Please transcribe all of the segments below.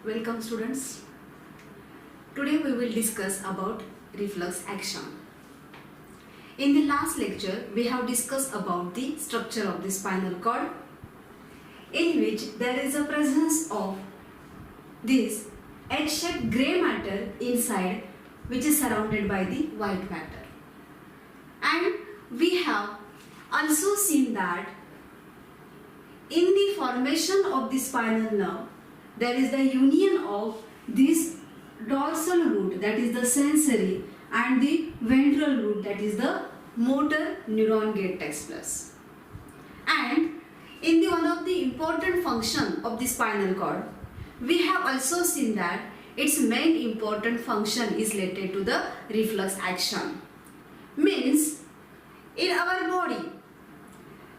Welcome students. Today we will discuss about reflex action. In the last lecture we have discussed about the structure of the spinal cord, in which there is a presence of this H-shaped grey matter inside, which is surrounded by the white matter. And we have also seen that in the formation of the spinal nerve, there is the union of this dorsal root, that is the sensory, and the ventral root, that is the motor neuron gate takes place. And in the one of the important function of the spinal cord, we have also seen that its main important function is related to the reflex action. Means in our body,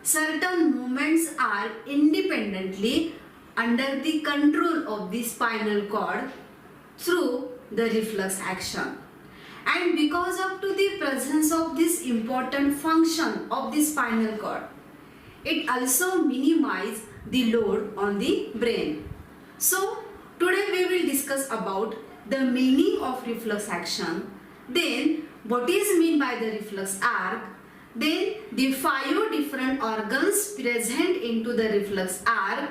certain movements are independently under the control of the spinal cord through the reflex action. And because of to the presence of this important function of the spinal cord, it also minimizes the load on the brain. So today we will discuss about the meaning of reflex action, then what is meant by the reflex arc, then the 5 different organs present into the reflex arc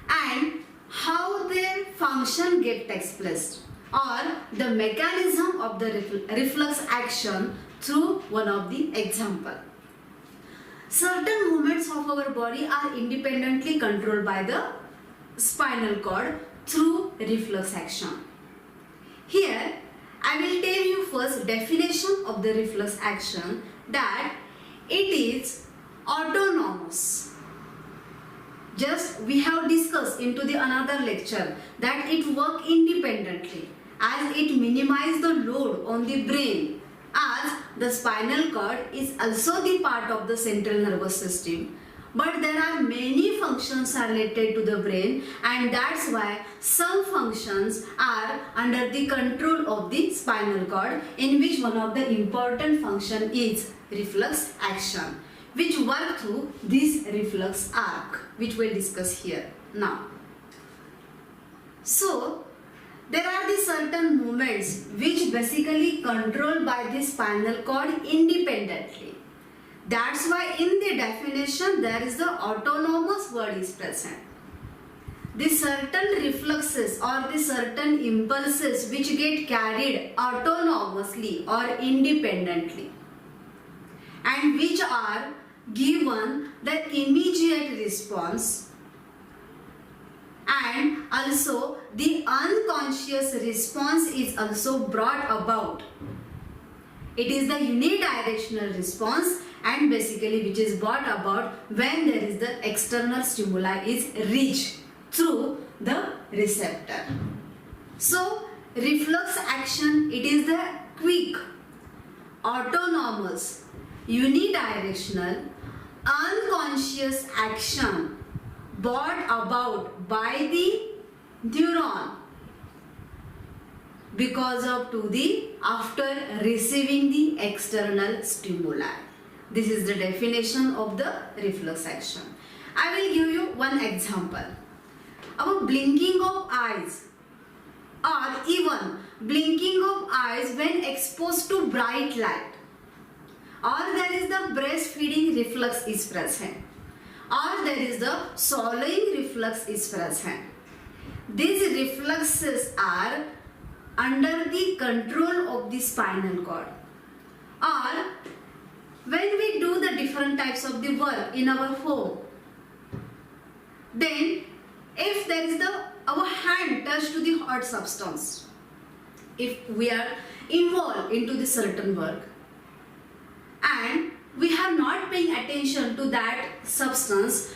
and how their function takes place, or the mechanism of the reflex action through one of the example. Certain movements of our body are independently controlled by the spinal cord through reflex action. Here I will tell you first definition of the reflex action, that it is autonomous. Just we have discussed into the another lecture that it works independently as it minimizes the load on the brain, as the spinal cord is also the part of the central nervous system, but there are many functions are related to the brain, and that's why some functions are under the control of the spinal cord, in which one of the important function is reflex action, which work through this reflex arc, which we'll discuss here now. So there are the certain movements which basically controlled by the spinal cord independently. That's why in the definition there is the autonomous word is present. The certain reflexes or the certain impulses which get carried autonomously or independently, and which are given the immediate response, and also the unconscious response is also brought about. It is the unidirectional response, and basically which is brought about when there is the external stimuli is reached through the receptor. So reflex action, it is the quick, autonomous, unidirectional, unconscious action brought about by the neuron because of after receiving the external stimuli. This is the definition of the reflex action. I will give you one example. Our blinking of eyes, or even blinking of eyes when exposed to bright light, or there is the breastfeeding reflex is present, or there is the swallowing reflex is present. These reflexes are under the control of the spinal cord. Or when we do the different types of the work in our home, then if there is our hand touched to the hot substance, if we are involved into the certain work and we have not paying attention to that substance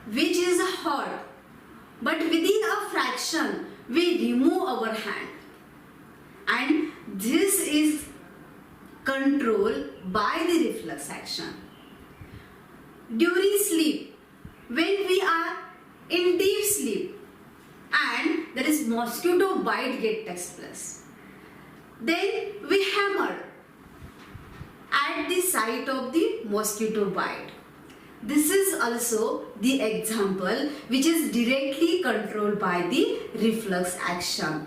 which is hot, but within a fraction we remove our hand, and this is controlled by the reflex action. During sleep, when we are in deep sleep and there is mosquito bite takes place, then we hammer at the site of the mosquito bite. this is also the example which is directly controlled by the reflex action.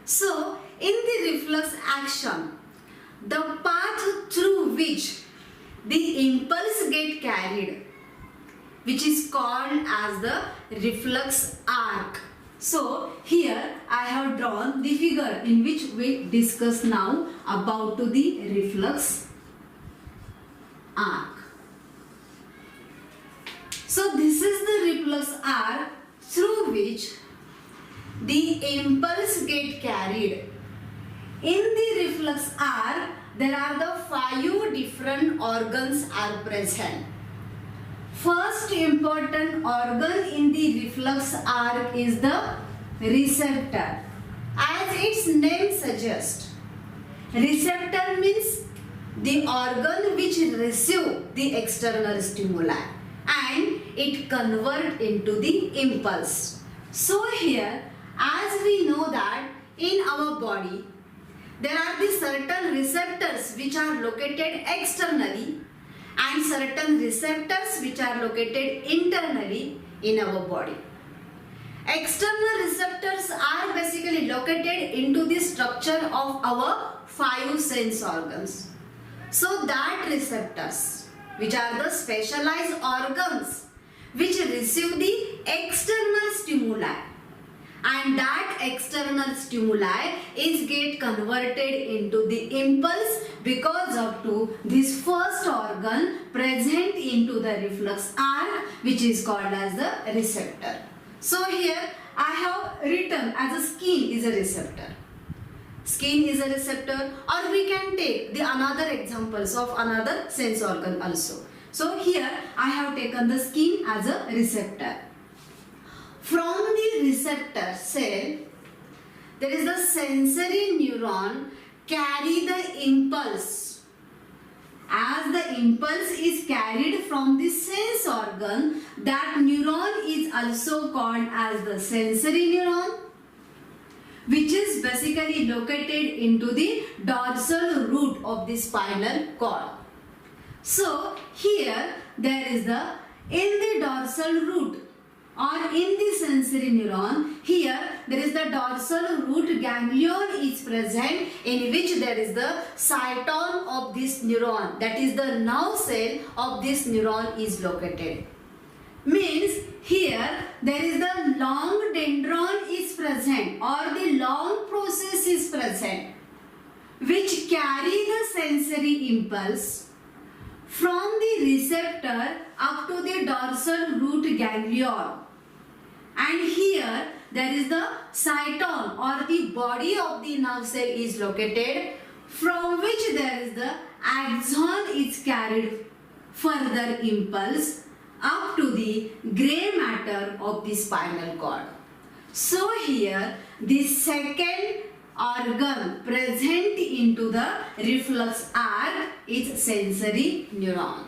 So, in the reflex action, the path through which the impulse get carried, which is called as the reflex arc. So, here I have drawn the figure in which we discuss now about the reflex arc. So, this is the reflex arc through which the impulse get carried. In the reflex arc, there are the 5 different organs are present. First important organ in the reflex arc is the receptor. As its name suggests, receptor means the organ which receives the external stimuli and it converts into the impulse. So here, as we know that in our body, there are the certain receptors which are located externally and certain receptors which are located internally in our body. External receptors are basically located into the structure of our 5 sense organs. So that receptors, which are the specialized organs which receive the external stimuli, and that external stimuli is get converted into the impulse because of to this first organ present into the reflex arc, which is called as the receptor. So here I have written as a skin is a receptor. Skin is a receptor, or we can take the another examples of another sense organ also. So here I have taken the skin as a receptor. From the receptor cell, there is the sensory neuron carry the impulse. As the impulse is carried from the sense organ, that neuron is also called as the sensory neuron, which is basically located into the dorsal root of the spinal cord. So here there is the in the dorsal root or in the sensory neuron, here there is the dorsal root ganglion is present, in which there is the cyton of this neuron, that is the nerve cell of this neuron is located. Means here there is the long dendron is present or the long process is present which carry the sensory impulse from the receptor up to the dorsal root ganglion. And here there is the cyton or the body of the nerve cell is located, from which there is the axon is carried further impulse up to the grey matter of the spinal cord. So here the second organ present into the reflex arc is sensory neuron.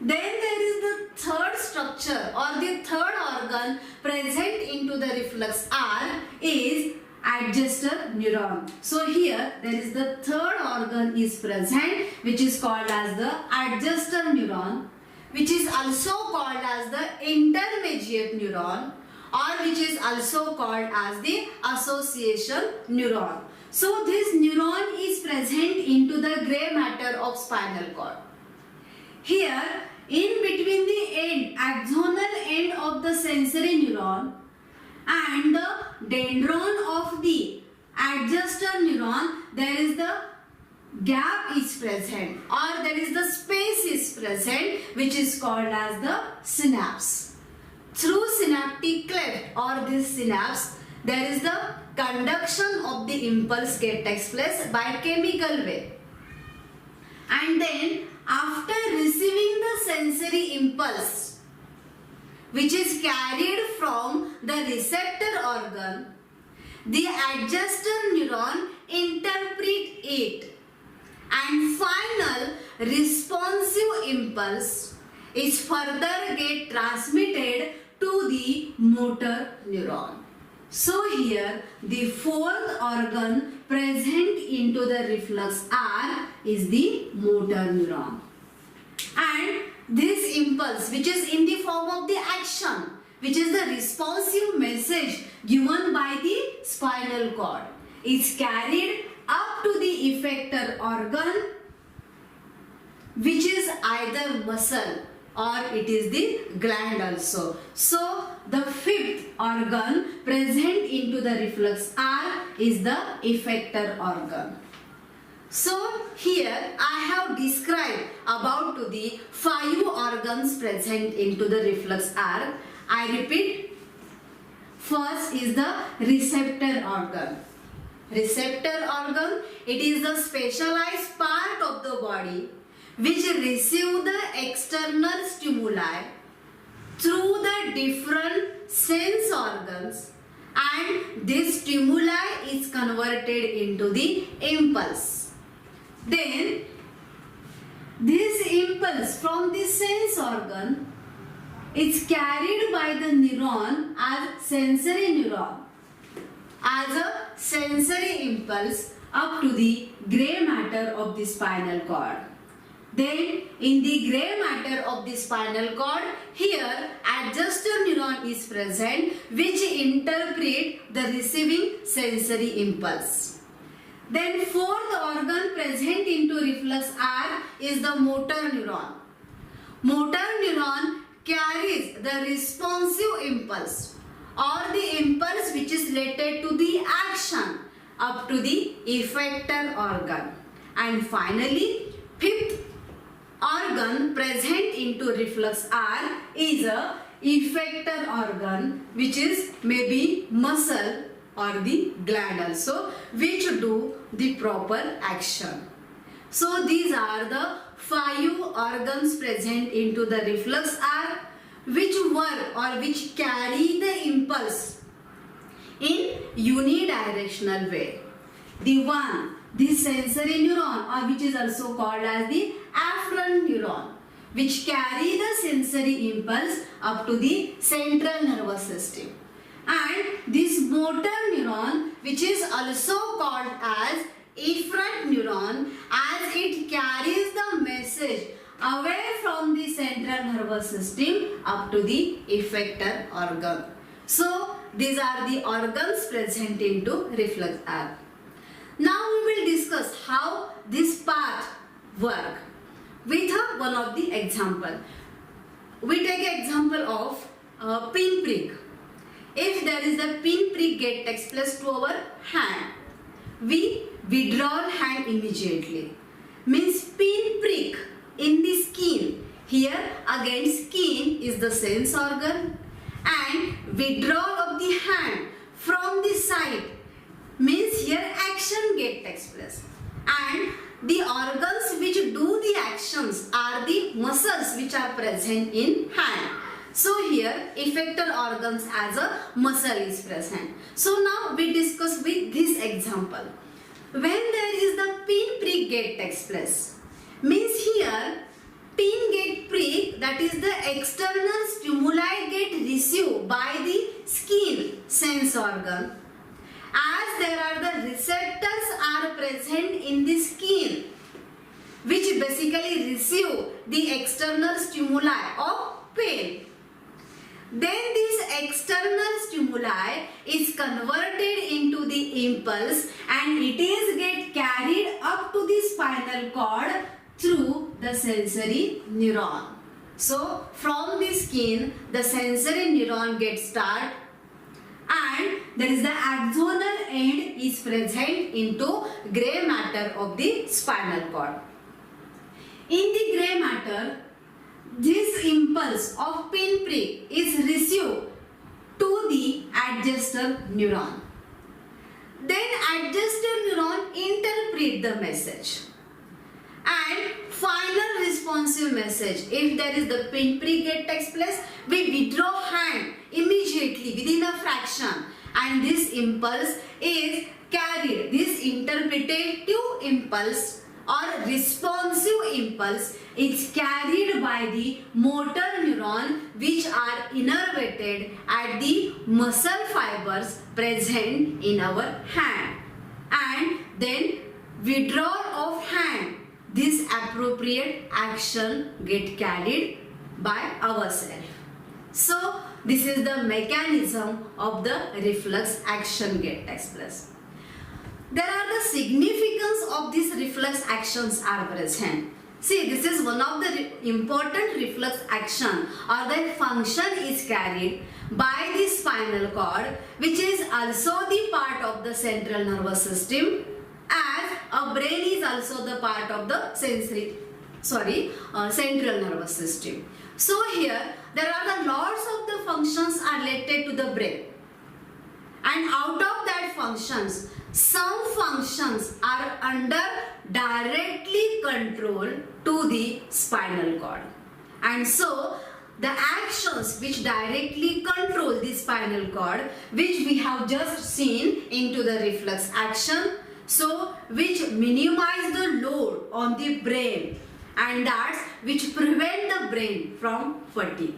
Then there is the third structure or the third organ present into the reflex arc is adjuster neuron. So here there is the third organ is present, which is called as the adjuster neuron, which is also called as the intermediate neuron, or which is also called as the association neuron. So this neuron is present into the grey matter of spinal cord. Here in between the end, axonal end of the sensory neuron and the dendron of the adjuster neuron, there is the gap is present or there is the space is present, which is called as the synapse. Through synaptic cleft or this synapse, there is the conduction of the impulse takes place by chemical way. And then after receiving the sensory impulse, which is carried from the receptor organ, the adjuster neuron interpret it, and final responsive impulse is further get transmitted to the motor neuron. So here the fourth organ present into the reflex arc is the motor neuron. And this impulse, which is in the form of the action, which is the responsive message given by the spinal cord, is carried up to the effector organ, which is either muscle or it is the gland also. So the fifth organ present into the reflex arc is the effector organ. So here I have described about to the 5 organs present into the reflex arc. I repeat, first is the receptor organ. Receptor organ, it is the specialized part of the body which receive the external stimuli through the different sense organs, and this stimuli is converted into the impulse. Then this impulse from the sense organ is carried by the neuron as sensory neuron, as a sensory impulse up to the grey matter of the spinal cord. Then in the grey matter of the spinal cord, here adjuster neuron is present which interpret the receiving sensory impulse. Then fourth organ present into reflex arc is the motor neuron. Motor neuron carries the responsive impulse or the impulse which is related to the action up to the effector organ. And finally, fifth organ present into reflex arc is a effector organ, which is maybe muscle or the gland also, which do the proper action. So these are the 5 organs present into the reflex arc which work or which carry the impulse in unidirectional way. The sensory neuron, or which is also called as the afferent neuron, which carry the sensory impulse up to the central nervous system. And this motor neuron, which is also called as efferent neuron, as it carries the message away from the central nervous system up to the effector organ. So these are the organs present into reflex arc. Now we will discuss how this part work with one of the example. We take an example of pin prick. If there is a pin prick get takes place to our hand, we withdraw hand immediately. Means pin prick in the skin. Here again skin is the sense organ, and withdrawal of the hand from the side means here action get takes place, and the organs which do the actions are the muscles which are present in hand. So here effector organs as a muscle is present. So now we discuss with this example. When there is the pin prick get takes place, means here pin get prick, that is the external stimuli get received by the skin sense organ. As there are the receptors are present in the skin which basically receive the external stimuli of pain. Then this external stimuli is converted into the impulse, and it is get carried up to the spinal cord through the sensory neuron. So from the skin the sensory neuron gets start, and there is the axonal end is present into grey matter of the spinal cord. In the grey matter, this impulse of pin prick is received to the adjuster neuron. Then adjuster neuron interpret the message, and final responsive message. If there is the pin prick get takes place, we withdraw hand immediately within a fraction, and this impulse is carried. This interpretative impulse or responsive impulse is carried by the motor neuron which are innervated at the muscle fibers present in our hand, and then withdrawal of hand, this appropriate action get carried by ourselves. So this is the mechanism of the reflex action get expressed. There are the significance of these reflex actions are present. See, this is one of the important reflex action or the function is carried by the spinal cord, which is also the part of the central nervous system, as a brain is also the part of the central nervous system. So here there are the lots of the functions are related to the brain, and out of that functions, some functions are under directly control to the spinal cord, and so the actions which directly control the spinal cord, which we have just seen into the reflex action, so which minimize the load on the brain, and that's which prevent the brain from fatigue.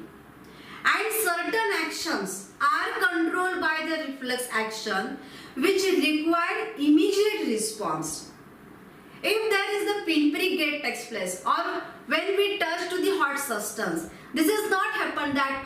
And certain actions are controlled by the reflex action which require immediate response. If there is the pinprick get takes place, or when we touch to the hot substance, this is not happen that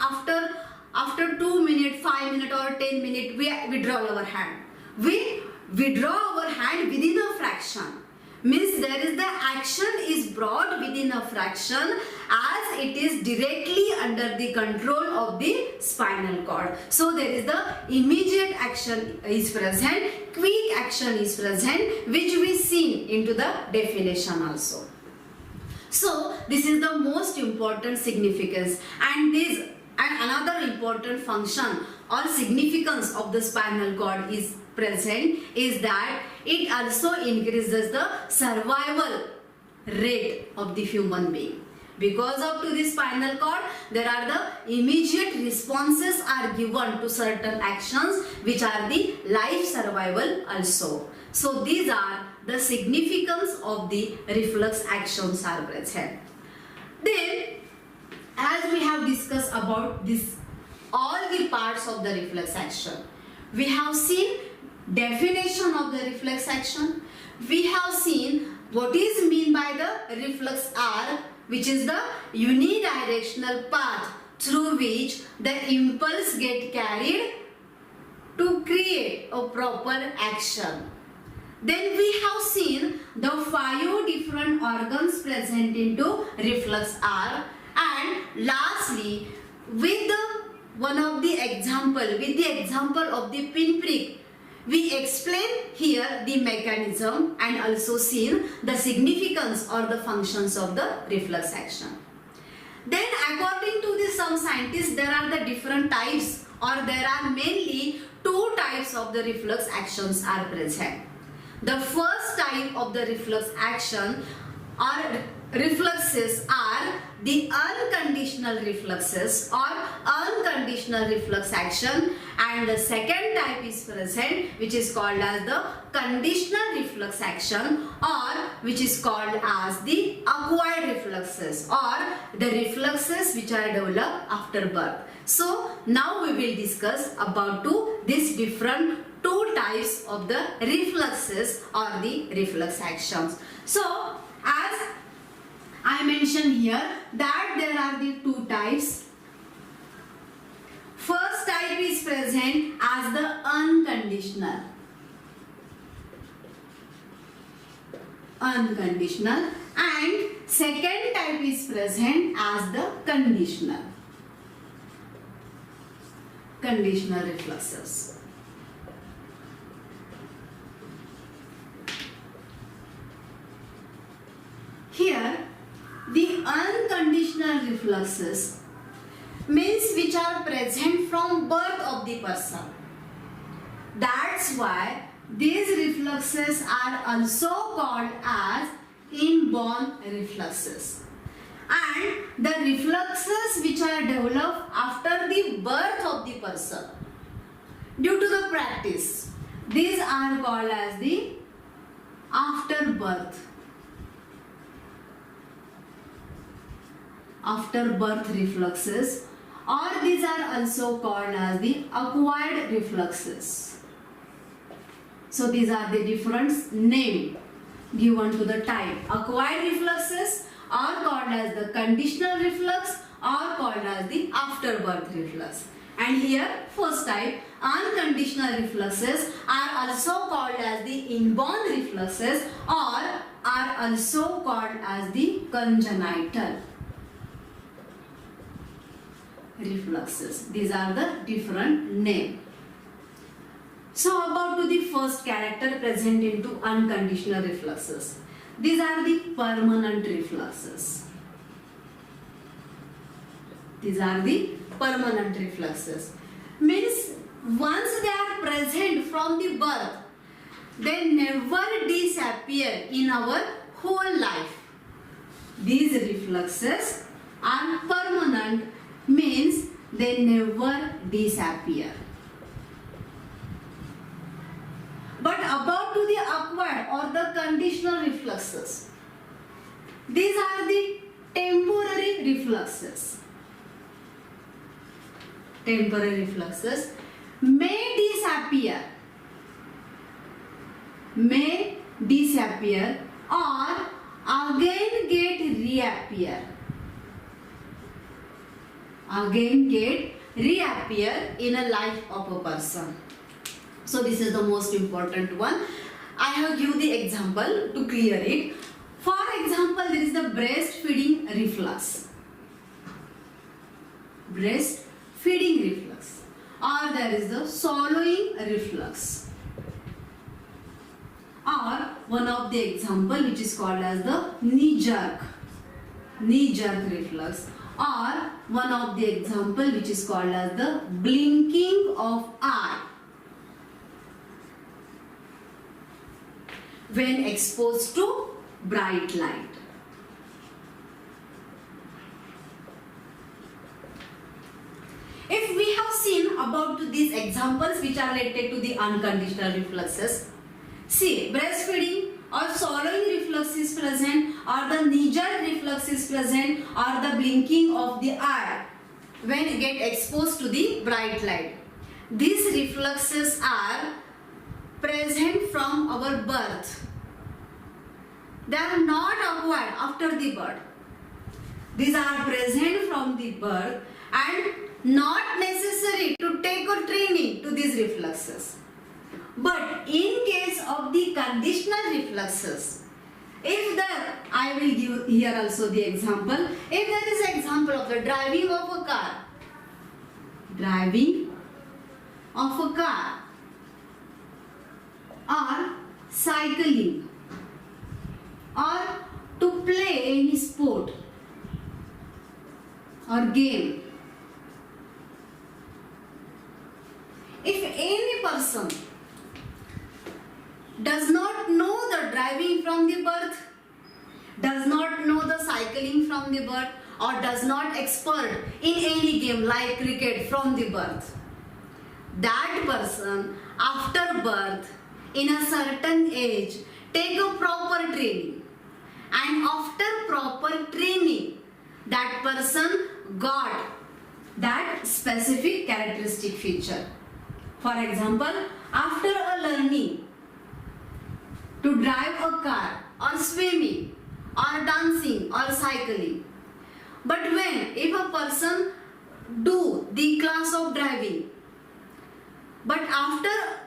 after 2 minutes, 5 minutes or 10 minutes we withdraw our hand. We withdraw our hand within a fraction. Means there is the action is brought within a fraction as it is directly under the control of the spinal cord. So there is the immediate action is present, quick action is present, which we see into the definition also. So this is the most important significance, and another important function or significance of the spinal cord is present is that it also increases the survival rate of the human being. Because of to the spinal cord, there are the immediate responses are given to certain actions which are the life survival also. So these are the significance of the reflex actions are present. Then, as we have discussed about this, all the parts of the reflex action, we have seen definition of the reflex action. We have seen what is meant by the reflex arc, which is the unidirectional path through which the impulse get carried to create a proper action. Then we have seen the 5 different organs present into reflex arc, and lastly with the example of the pinprick, we explain here the mechanism and also seen the significance or the functions of the reflex action. Then according to some scientists, there are the different types, or there are mainly 2 types of the reflex actions are present. The first type of the reflex action or reflexes are the unconditional reflexes or unconditional reflex action, and the second type is present which is called as the conditional reflex action, or which is called as the acquired reflexes or the reflexes which are developed after birth. So now we will discuss about these different 2 types of the reflexes or the reflex actions. So as I mentioned here that there are the 2 types. First type is present as the unconditional. And second type is present as the conditional reflexes. Here the unconditional reflexes means which are present from birth of the person. That's why these reflexes are also called as inborn reflexes. And the reflexes which are developed after the birth of the person due to the practice, these are called as the after birth reflexes, or these are also called as the acquired reflexes. So these are the different name. given to the type. Acquired refluxes are called as the conditional reflux or called as the afterbirth reflux. And here first type, unconditional refluxes are also called as the inborn refluxes or are also called as the congenital refluxes. These are the different names. So about to the first character present into unconditional refluxes. These are the permanent refluxes. These are the permanent refluxes. Means once they are present from the birth, they never disappear in our whole life. These refluxes are permanent, means they never disappear. But about to the acquired or the conditional refluxes, these are the temporary refluxes. Temporary refluxes may disappear or again get reappear in a life of a person. So this is the most important one. I have given the example to clear it. For example, there is the breastfeeding reflux. Breastfeeding reflux. Or there is the swallowing reflux. Or one of the example which is called as the knee jerk reflux. Or one of the example which is called as the blinking of eye when exposed to bright light. If we have seen about these examples which are related to the unconditional refluxes, see, breastfeeding or swallowing reflux is present, or the knee jerk reflux is present, or the blinking of the eye when you get exposed to the bright light. These refluxes are present from our birth. They are not acquired after the birth. These are present from the birth and not necessary to take a training to these refluxes. But in case of the conditional refluxes, if there, I will give here also the example. If there is an example of the driving of a car, or cycling, or to play any sport or game. If any person does not know the driving from the birth, does not know the cycling from the birth, or does not expert in any game like cricket from the birth, that person after birth in a certain age take a proper training, and after proper training that person got that specific characteristic feature. For example, after a learning to drive a car or swimming or dancing or cycling, but if a person do the class of driving, but after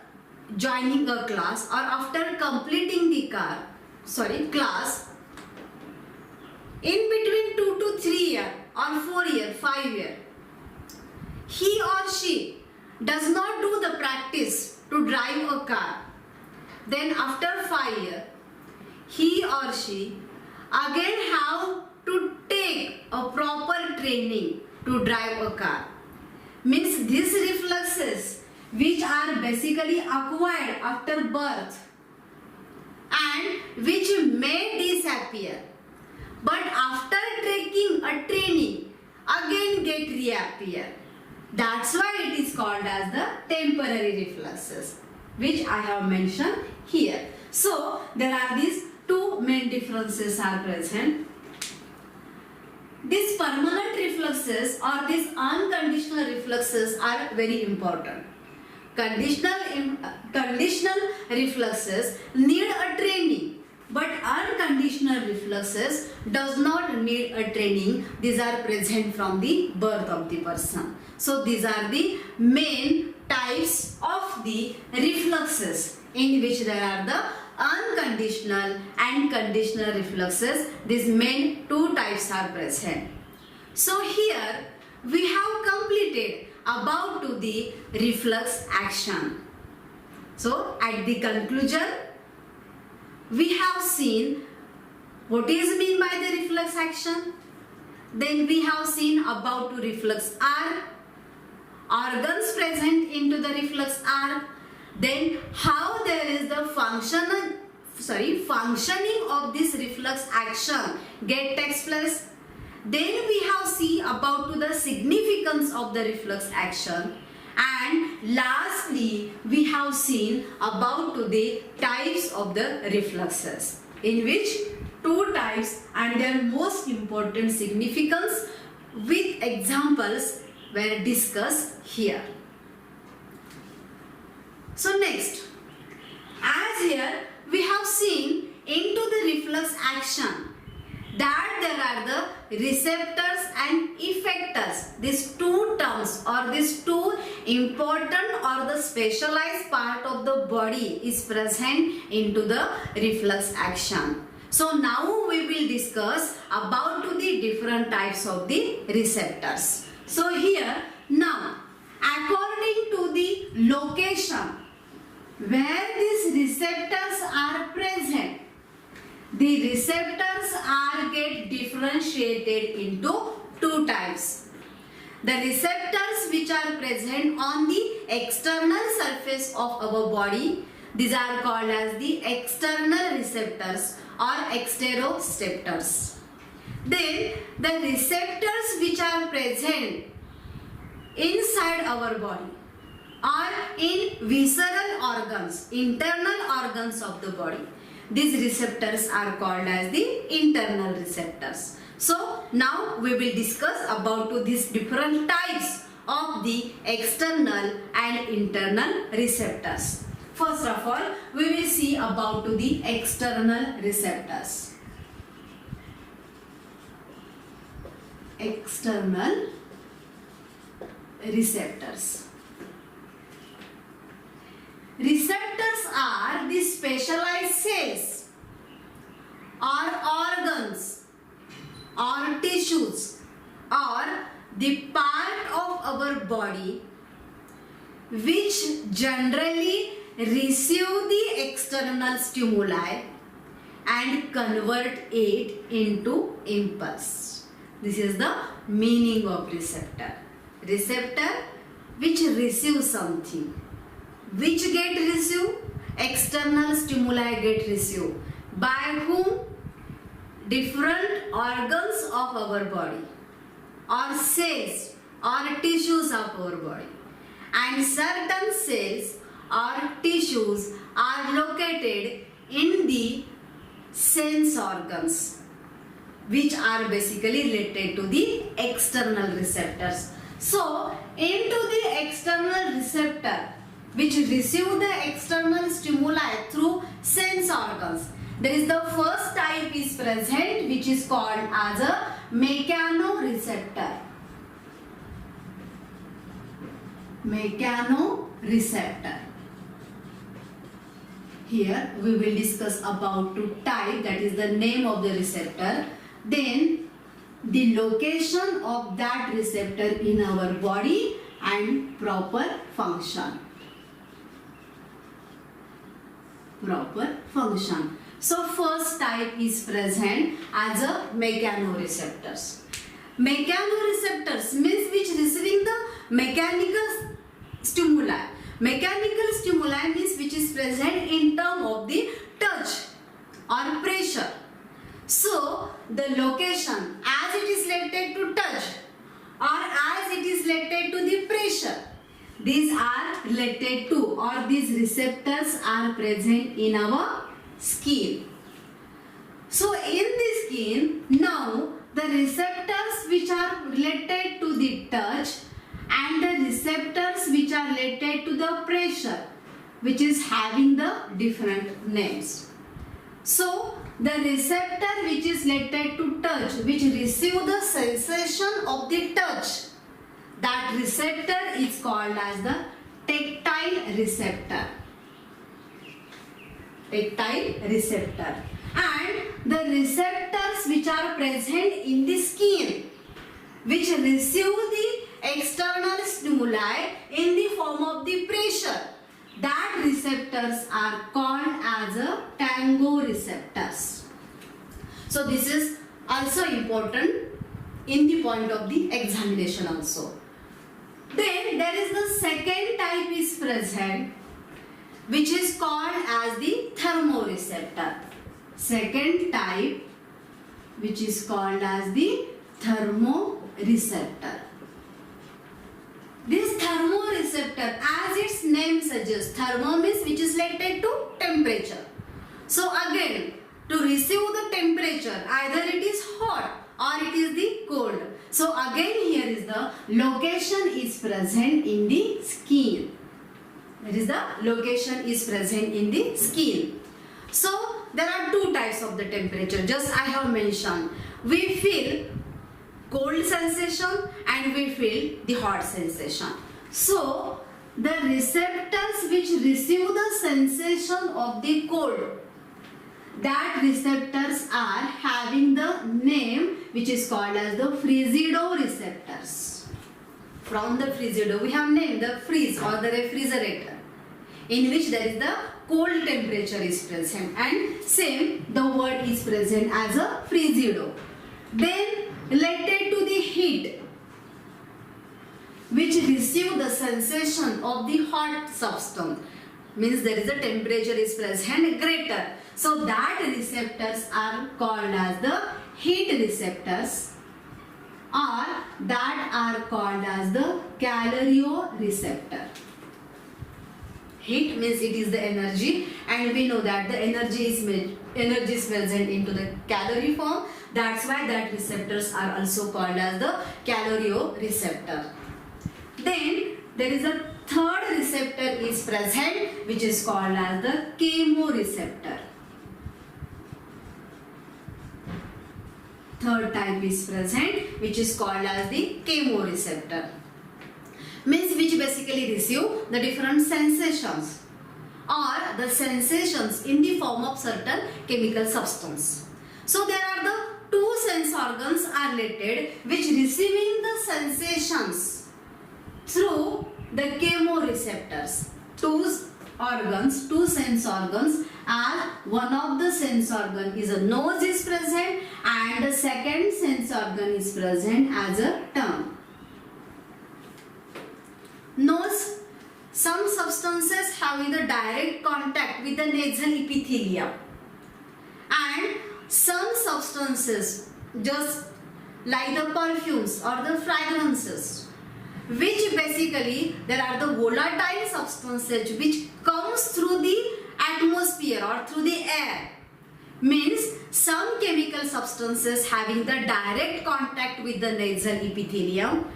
joining a class or after completing the class, in between 2 to 3 years or 4 years, 5 years, he or she does not do the practice to drive a car, then after 5 years, he or she again have to take a proper training to drive a car. Means these refluxes which are basically acquired after birth and which may disappear, but after taking a training again get reappear. That's why it is called as the temporary refluxes, which I have mentioned here. So there are these two main differences are present. These permanent refluxes or these unconditional refluxes are very important. Conditional refluxes need a training But unconditional reflexes does not need a training. These are present from the birth of the person. So these are the main types of the reflexes, in which there are the unconditional and conditional reflexes. These main two types are present. So here we have completed about to the reflex action. So at the conclusion, we have seen what is mean by the reflex action. Then we have seen about to reflex arc, organs present into the reflex arc, then how there is the functioning of this reflex action takes place. Then we have seen about to the significance of the reflex action, and lastly we have seen about to the types of the reflexes, in which two types and their most important significance with examples were discussed here. So next, as here we have seen into the reflex action that there are the receptors and effectors. These two terms or these two important or the specialized part of the body is present into the reflex action. So now we will discuss about to the different types of the receptors. So here now, according to the location where these receptors are present, the receptors are get differentiated into two types. The receptors which are present on the external surface of our body, these are called as the external receptors or exteroceptors. Then the receptors which are present inside our body or in visceral organs, internal organs of the body, these receptors are called as the internal receptors. So now we will discuss about to these different types of the external and internal receptors. First of all, we will see about to the external receptors. External receptors. Receptors are the specialized cells or organs or tissues or the part of our body which generally receive the external stimuli and convert it into impulse. This is the meaning of receptor. Receptor which receives something. Which get received? External stimuli get received. By whom? Different organs of our body or cells or tissues of our body. And certain cells or tissues are located in the sense organs, which are basically related to the external receptors. So, into the external receptor which receive the external stimuli through sense organs, there is the first type is present, which is called as a mechanoreceptor. Mechanoreceptor. Here we will discuss about to type, that is the name of the receptor, then the location of that receptor in our body and proper function. So first type is present as a mechanoreceptors. Mechanoreceptors means which receiving the mechanical stimuli. Mechanical stimuli means which is present in term of the touch or pressure. So the location as it is related to touch or as it is related to the pressure, these are related to or these receptors are present in our skin. So in the skin, now the receptors which are related to the touch and the receptors which are related to the pressure, which is having the different names. So the receptor which is related to touch, which receive the sensation of the touch, that receptor is called as the tactile receptor. Tactile receptor. And the receptors which are present in the skin, which receive the external stimuli in the form of the pressure, that receptors are called as a tangoreceptors. So this is also important in the point of the examination also. Then there is the second type is present, which is called as the thermoreceptor. Second type, which is called as the thermoreceptor. This thermoreceptor, as its name suggests, thermo means which is related to temperature. So again, to receive the temperature, either it is hot or it is the cold. So again here is the location is present in the skin. That is the location is present in the skin. So there are two types of the temperature. Just I have mentioned. We feel cold sensation and we feel the hot sensation. So the receptors which receive the sensation of the cold, that receptors are having the name which is called as the frigidoreceptors. From the frigido we have named the freeze or the refrigerator, in which there is the cold temperature is present, and same the word is present as a frigido. Then related to the heat, which receive the sensation of the hot substance, means there is a temperature is present greater. So that receptors are called as the heat receptors, or that are called as the calorioreceptor. Heat means it is the energy, and we know that the energy is present into the calorie form. That's why that receptors are also called as the calorioreceptor. Then there is a third receptor is present, which is called as the chemoreceptor. Third type is present, which is called as the chemoreceptor. Means which basically receive the different sensations or the sensations in the form of certain chemical substance. So there are the two sense organs are related which receiving the sensations through the chemoreceptors. Two sense organs, as one of the sense organ is a nose is present and the second sense organ is present as a tongue. Nose, some substances having the direct contact with the nasal epithelium, and some substances just like the perfumes or the fragrances, which basically there are the volatile substances which comes through the atmosphere or through the air. Means some chemical substances having the direct contact with the nasal epithelium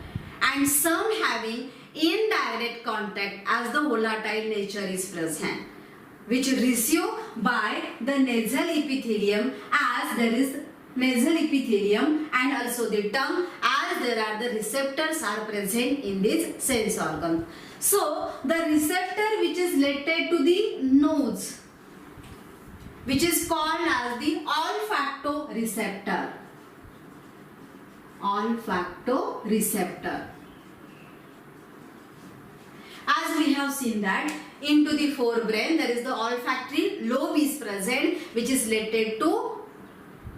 and some having indirect contact as the volatile nature is present, which receive by the nasal epithelium, as there is nasal epithelium and also the tongue, as there are the receptors are present in this sense organ. So the receptor which is related to the nose, which is called as the olfactoreceptor. Olfactoreceptor. As we have seen that into the forebrain there is the olfactory lobe is present, which is related to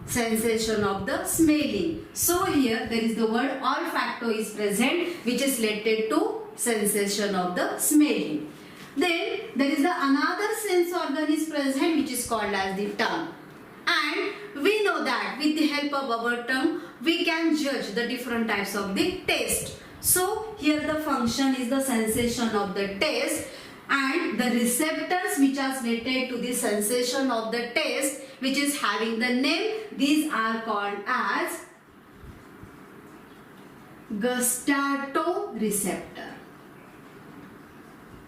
sensation of the smelling. So here there is the word olfacto is present, which is related to sensation of the smelling. Then there is the another sense organ is present, which is called as the tongue. And we know that with the help of our tongue we can judge the different types of the taste. So here the function is the sensation of the taste, and the receptors which are related to the sensation of the taste, which is having the name, these are called as gustatoresptor.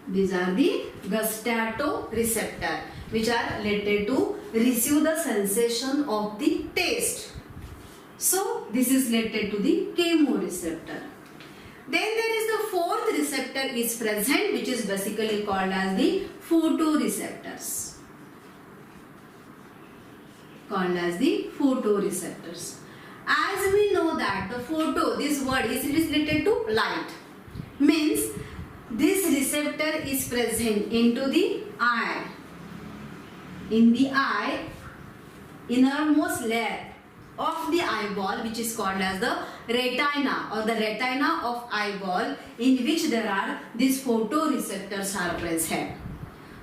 These are the gustatoresptor which are related to receive the sensation of the taste. So this is related to the chemoreceptor. Then there is the fourth receptor is present, which is basically called as the photoreceptors. Called as the photoreceptors. As we know that the photo, this word is related to light. Means this receptor is present into the eye. In the eye, innermost layer of the eyeball, which is called as the retina or the retina of eyeball, in which there are these photoreceptors are present,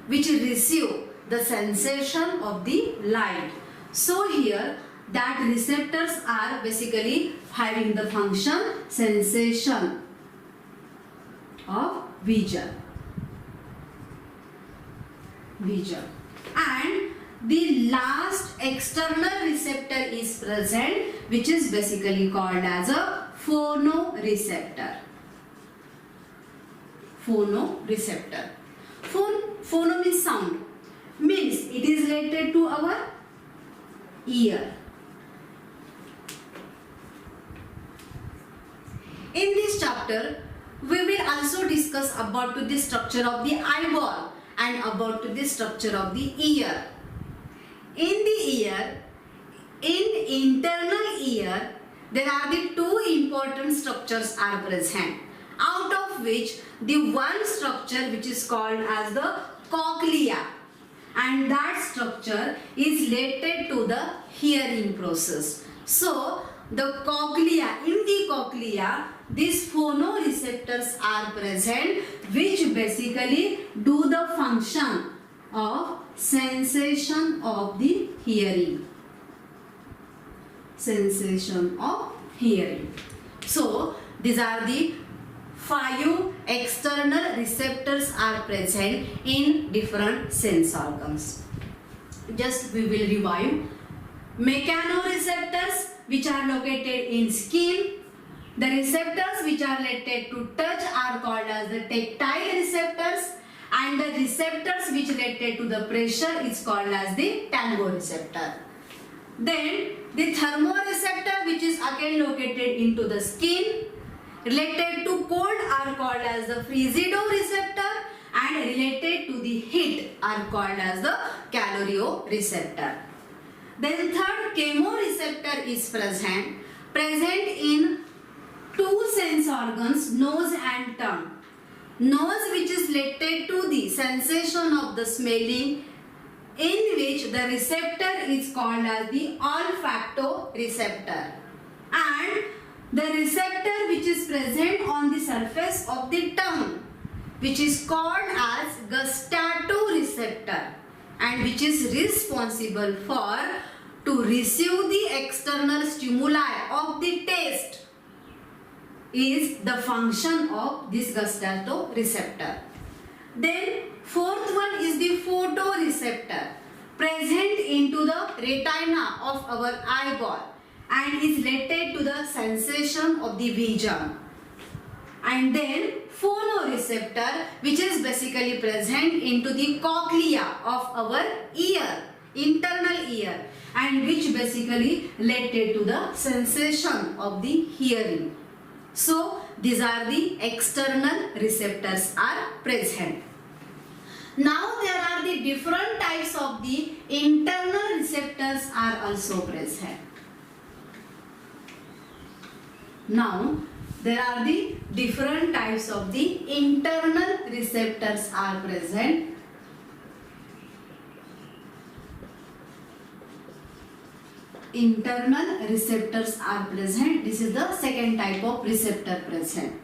which receive the sensation of the light. So here that receptors are basically having the function sensation of vision. And the last external receptor is present, which is basically called as a phonoreceptor. Phonoreceptor. Phono means sound. Means it is related to our ear. In this chapter, we will also discuss about the structure of the eyeball and about the structure of the ear. In the ear, in internal ear, there are the two important structures are present, out of which the one structure which is called as the cochlea, and that structure is related to the hearing process. So the cochlea, in the cochlea, these phonoreceptors are present, which basically do the function of sensation of the hearing. Sensation of hearing. So these are the 5 external receptors are present in different sense organs. Just we will revise. Mechanoreceptors, which are located in skin. The receptors which are related to touch are called as the tactile receptors, and the receptors which related to the pressure is called as the tangoreceptor. Then the thermoreceptor, which is again located into the skin, related to cold are called as the frigidoreceptor, and related to the heat are called as the calorioreceptor. Then third, chemoreceptor is present in 2 sense organs, nose and tongue. Nose, which is related to the sensation of the smelling, in which the receptor is called as the olfactoreceptor, and the receptor which is present on the surface of the tongue, which is called as gustatoreceptor, and which is responsible for to receive the external stimuli of the taste, is the function of this gustatoreceptor. Then fourth one is the photoreceptor, present into the retina of our eyeball and is related to the sensation of the vision. And then phonoreceptor, which is basically present into the cochlea of our ear, internal ear, and which basically related to the sensation of the hearing. So these are the external receptors are present. Now there are the different types of the internal receptors are also present. Now there are the different types of the internal receptors are present. Internal receptors are present. This is the second type of receptor present.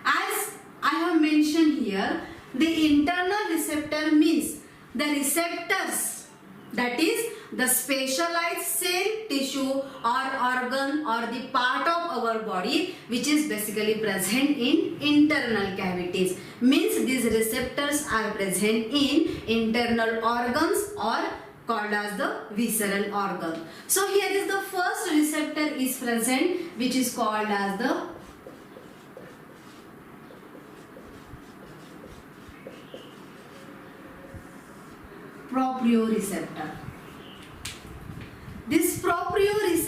As I have mentioned here, the internal receptor means the receptors, that is the specialized cell, tissue or organ or the part of our body which is basically present in internal cavities. Means these receptors are present in internal organs or called as the visceral organ. So here is the first receptor is present, which is called as the proprioceptor.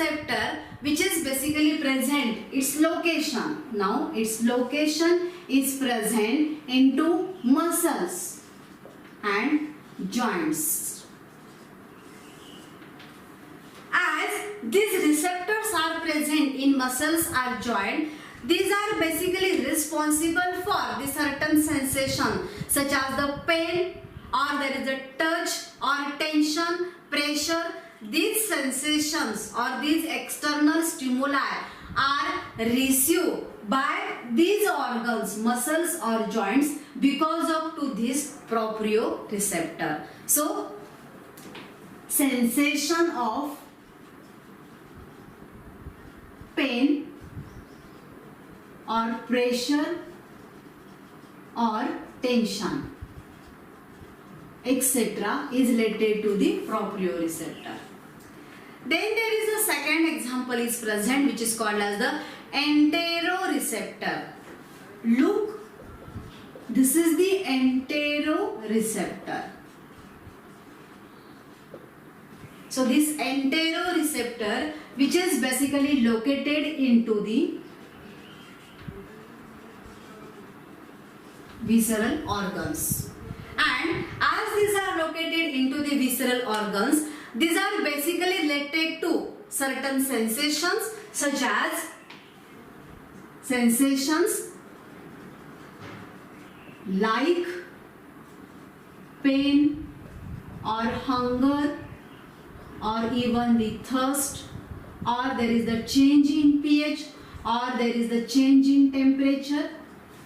receptor which is basically present, its location. Now its location is present into muscles and joints. As these receptors are present in muscles or joint, these are basically responsible for the certain sensation such as the pain, or there is a touch or tension, pressure. These sensations or these external stimuli are received by these organs, muscles or joints, because of to this proprioceptor. So sensation of pain or pressure or tension, etc. is related to the proprioceptor. Then there is a second example is present which is called as the enteroreceptor. Look, this is the enteroreceptor. So this enteroreceptor which is basically located into the visceral organs. And as these are located into the visceral organs, these are basically related to certain sensations such as sensations like pain or hunger or even the thirst, or there is the change in pH, or there is the change in temperature,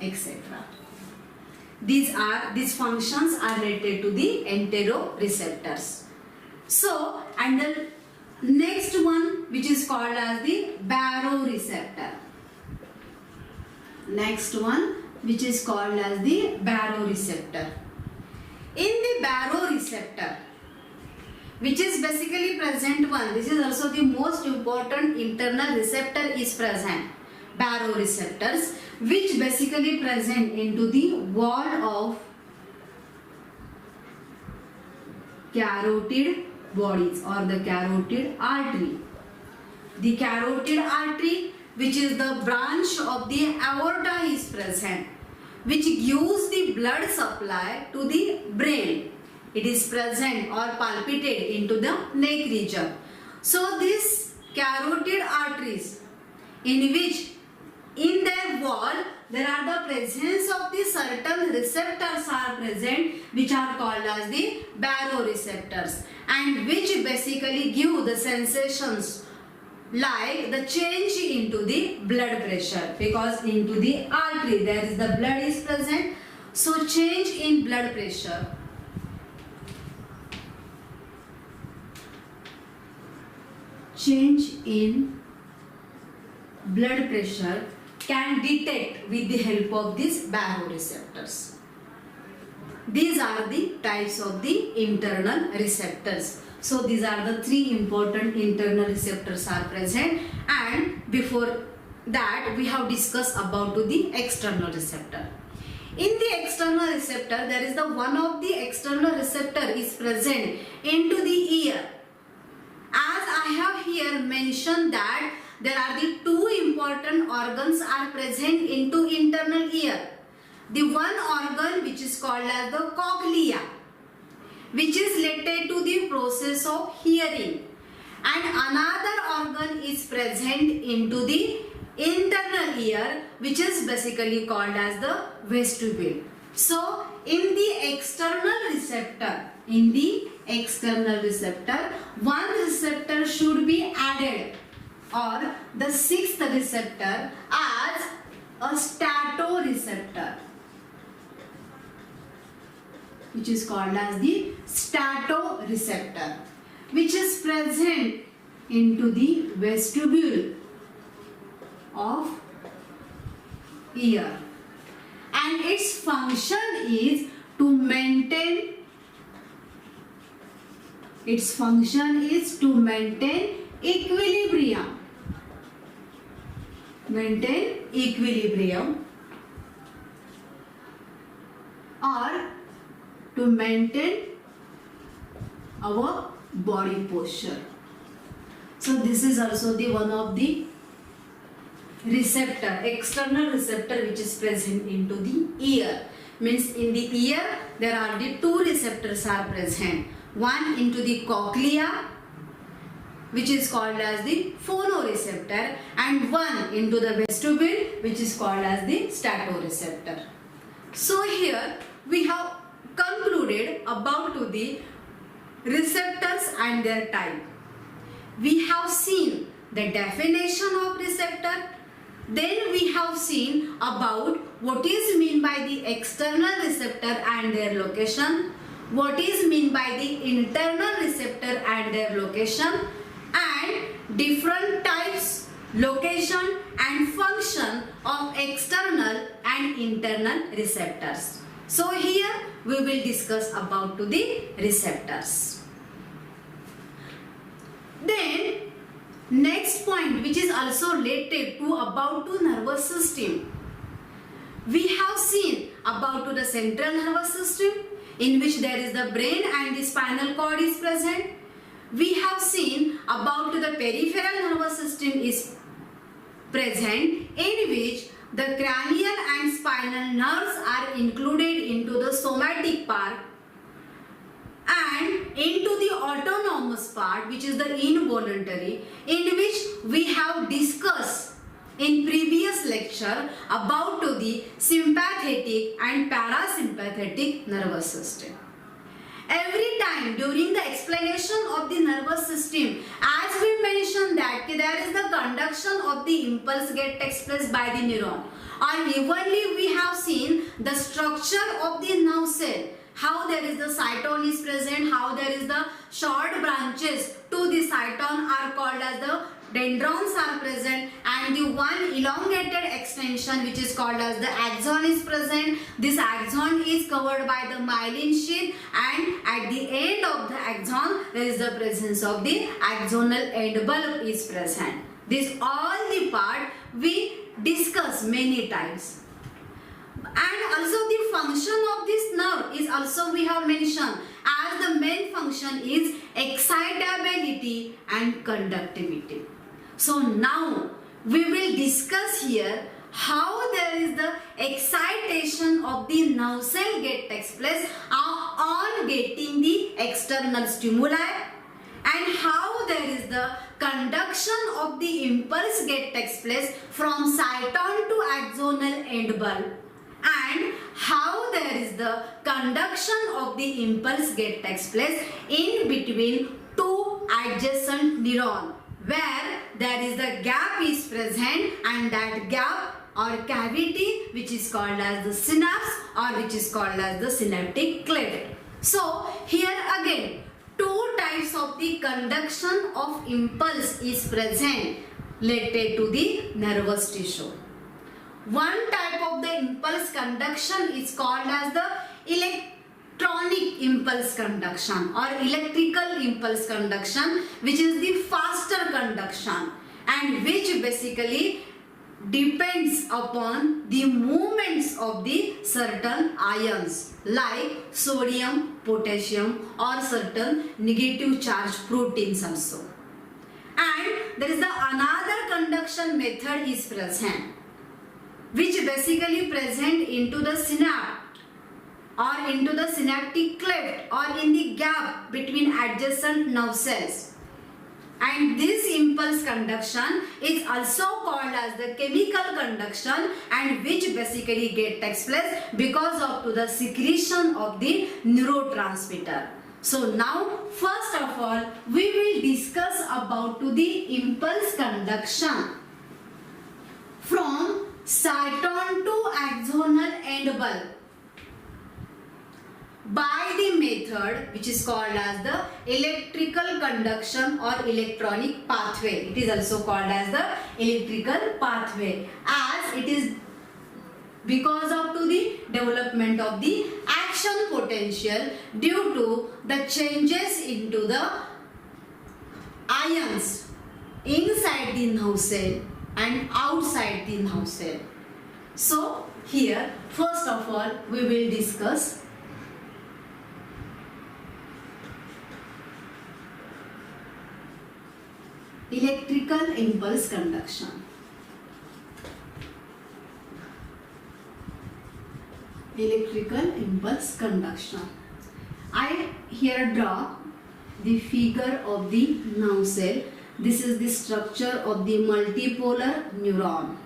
etc. These functions are related to the enteroreceptors. So, and the next one which is called as the baroreceptor. Next one which is called as the baroreceptor. In the baroreceptor, which is basically present one, this is also the most important internal receptor is present. Baroreceptors, which basically present into the wall of carotid bodies or the carotid artery. The carotid artery, which is the branch of the aorta, is present, which gives the blood supply to the brain. It is present or palpitate into the neck region. So these carotid arteries, in which in their wall there are the presence of the certain receptors are present, which are called as the baroreceptors, and which basically give the sensations like the change into the blood pressure, because into the artery there is the blood is present. So change in blood pressure, change in blood pressure can detect with the help of these baroreceptors. These are the types of the internal receptors. So these are the three important internal receptors are present, and before that we have discussed about the external receptor. In the external receptor, there is the one of the external receptor is present into the ear. As I have here mentioned that there are the two important organs are present into internal ear. The one organ which is called as the cochlea, which is related to the process of hearing, and another organ is present into the internal ear, which is basically called as the vestibule. So in the external receptor, one receptor should be added, or the sixth receptor as a statoreceptor, which is called as the statoreceptor, which is present into the vestibule of ear, and its function is to maintain equilibrium. Maintain equilibrium, or to maintain our body posture. So this is also the one of the receptor, external receptor which is present into the ear. Means in the ear there are the two receptors are present. One into the cochlea, which is called as the phonoreceptor, and one into the vestibule, which is called as the statoreceptor. So here we have concluded about to the receptors and their type. We have seen the definition of receptor. Then we have seen about what is meant by the external receptor and their location, what is meant by the internal receptor and their location, and different types, location and function of external and internal receptors. So here we will discuss about to the receptors. Then next point, which is also related to about to nervous system. We have seen about to the central nervous system, in which there is the brain and the spinal cord is present. We have seen about to the peripheral nervous system is present, in which the cranial and spinal nerves are included into the somatic part, and into the autonomous part, which is the involuntary, in which we have discussed in previous lecture about to the sympathetic and parasympathetic nervous system. Every time during the explanation of the nervous system, as we mentioned that there is the conduction of the impulse get takes place by the neuron, or evenly we have seen the structure of the nerve cell, how there is the cyton is present, how there is the short branches to the cyton are called as the dendrons are present, and the one elongated extension which is called as the axon is present. This axon is covered by the myelin sheath, and at the end of the axon there is the presence of the axonal end bulb is present. This all the part we discuss many times. And also the function of this nerve is also we have mentioned, as the main function is excitability and conductivity. So now we will discuss here how there is the excitation of the nerve cell get takes place on getting the external stimuli, and how there is the conduction of the impulse get takes place from cyton to axonal end bulb, and how there is the conduction of the impulse get takes place in between two adjacent neuron, where there is the gap is present, and that gap or cavity which is called as the synapse or which is called as the synaptic cleft. So here again two types of the conduction of impulse is present related to the nervous tissue. One type of the impulse conduction is called as the electronic impulse conduction or electrical impulse conduction, which is the faster conduction and which basically depends upon the movements of the certain ions like sodium, potassium or certain negative charged proteins also. And there is the another conduction method is present, which basically present into the synapse or into the synaptic cleft or in the gap between adjacent nerve cells. And this impulse conduction is also called as the chemical conduction, and which basically takes place because of to the secretion of the neurotransmitter. So now first of all we will discuss about to the impulse conduction from cyton to axonal end bulb by the method which is called as the electrical conduction or electronic pathway. It is also called as the electrical pathway, as it is because of to the development of the action potential due to the changes into the ions inside the nerve cell and outside the nerve cell. So here first of all we will discuss Electrical impulse conduction. Electrical impulse conduction. I here draw the figure of the nerve cell. This is the structure of the multipolar neuron.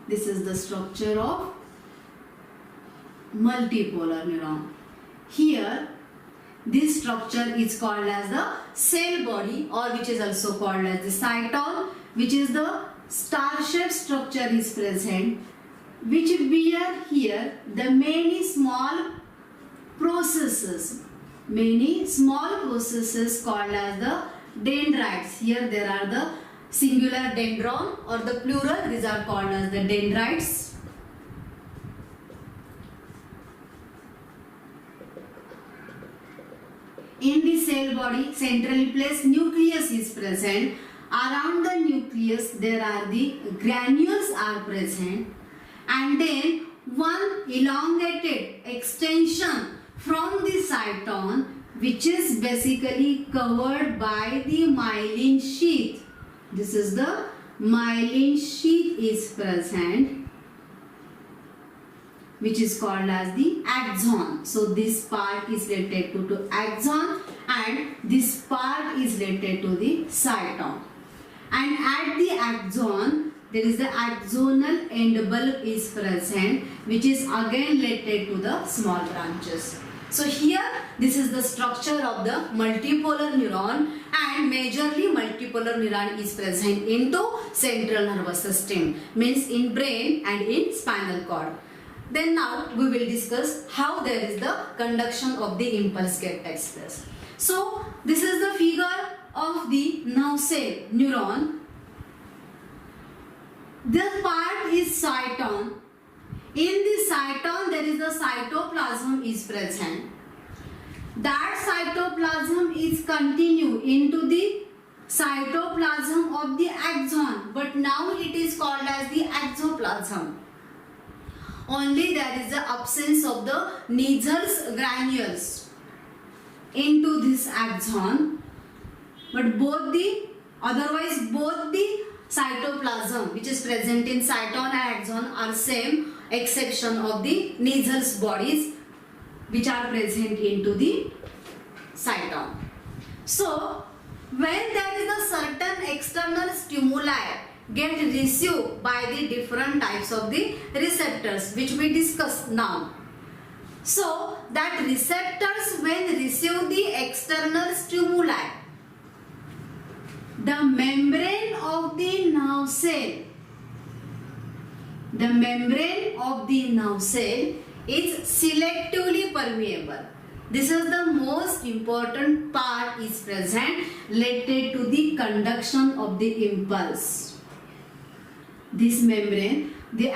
This is the structure of multipolar neuron. Here, this structure is called as the cell body, or which is also called as the cyton, which is the star-shaped structure is present, which bear here the many small processes called as the dendrites. Here there are the singular dendron, or the plural, these are called as the dendrites. In the cell body, centrally placed nucleus is present. Around the nucleus there are the granules are present, and then one elongated extension from the cyton, which is basically covered by the myelin sheath. This is the myelin sheath is present, which is called as the axon. So this part is related to axon, and this part is related to the cyton. And at the axon, there is the axonal end bulb is present, which is again related to the small branches. So here, this is the structure of the multipolar neuron, and majorly multipolar neuron is present into central nervous system, means in brain and in spinal cord. Then now we will discuss how there is the conduction of the impulse get takes place. So this is the figure of the nerve cell neuron. This part is cyton. In the cyton there is the cytoplasm is present. That cytoplasm is continue into the cytoplasm of the axon, but now it is called as the axoplasm. Only there is the absence of the Nigels granules into this axon, but both the cytoplasm which is present in cyton and axon are same, exception of the Nigels bodies which are present into the cyton. So when there is a certain external stimuli get received by the different types of the receptors which we discuss now. So that receptors when receive the external stimuli, the membrane of the nerve cell is selectively permeable. This is the most important part is present related to the conduction of the impulse. This membrane, the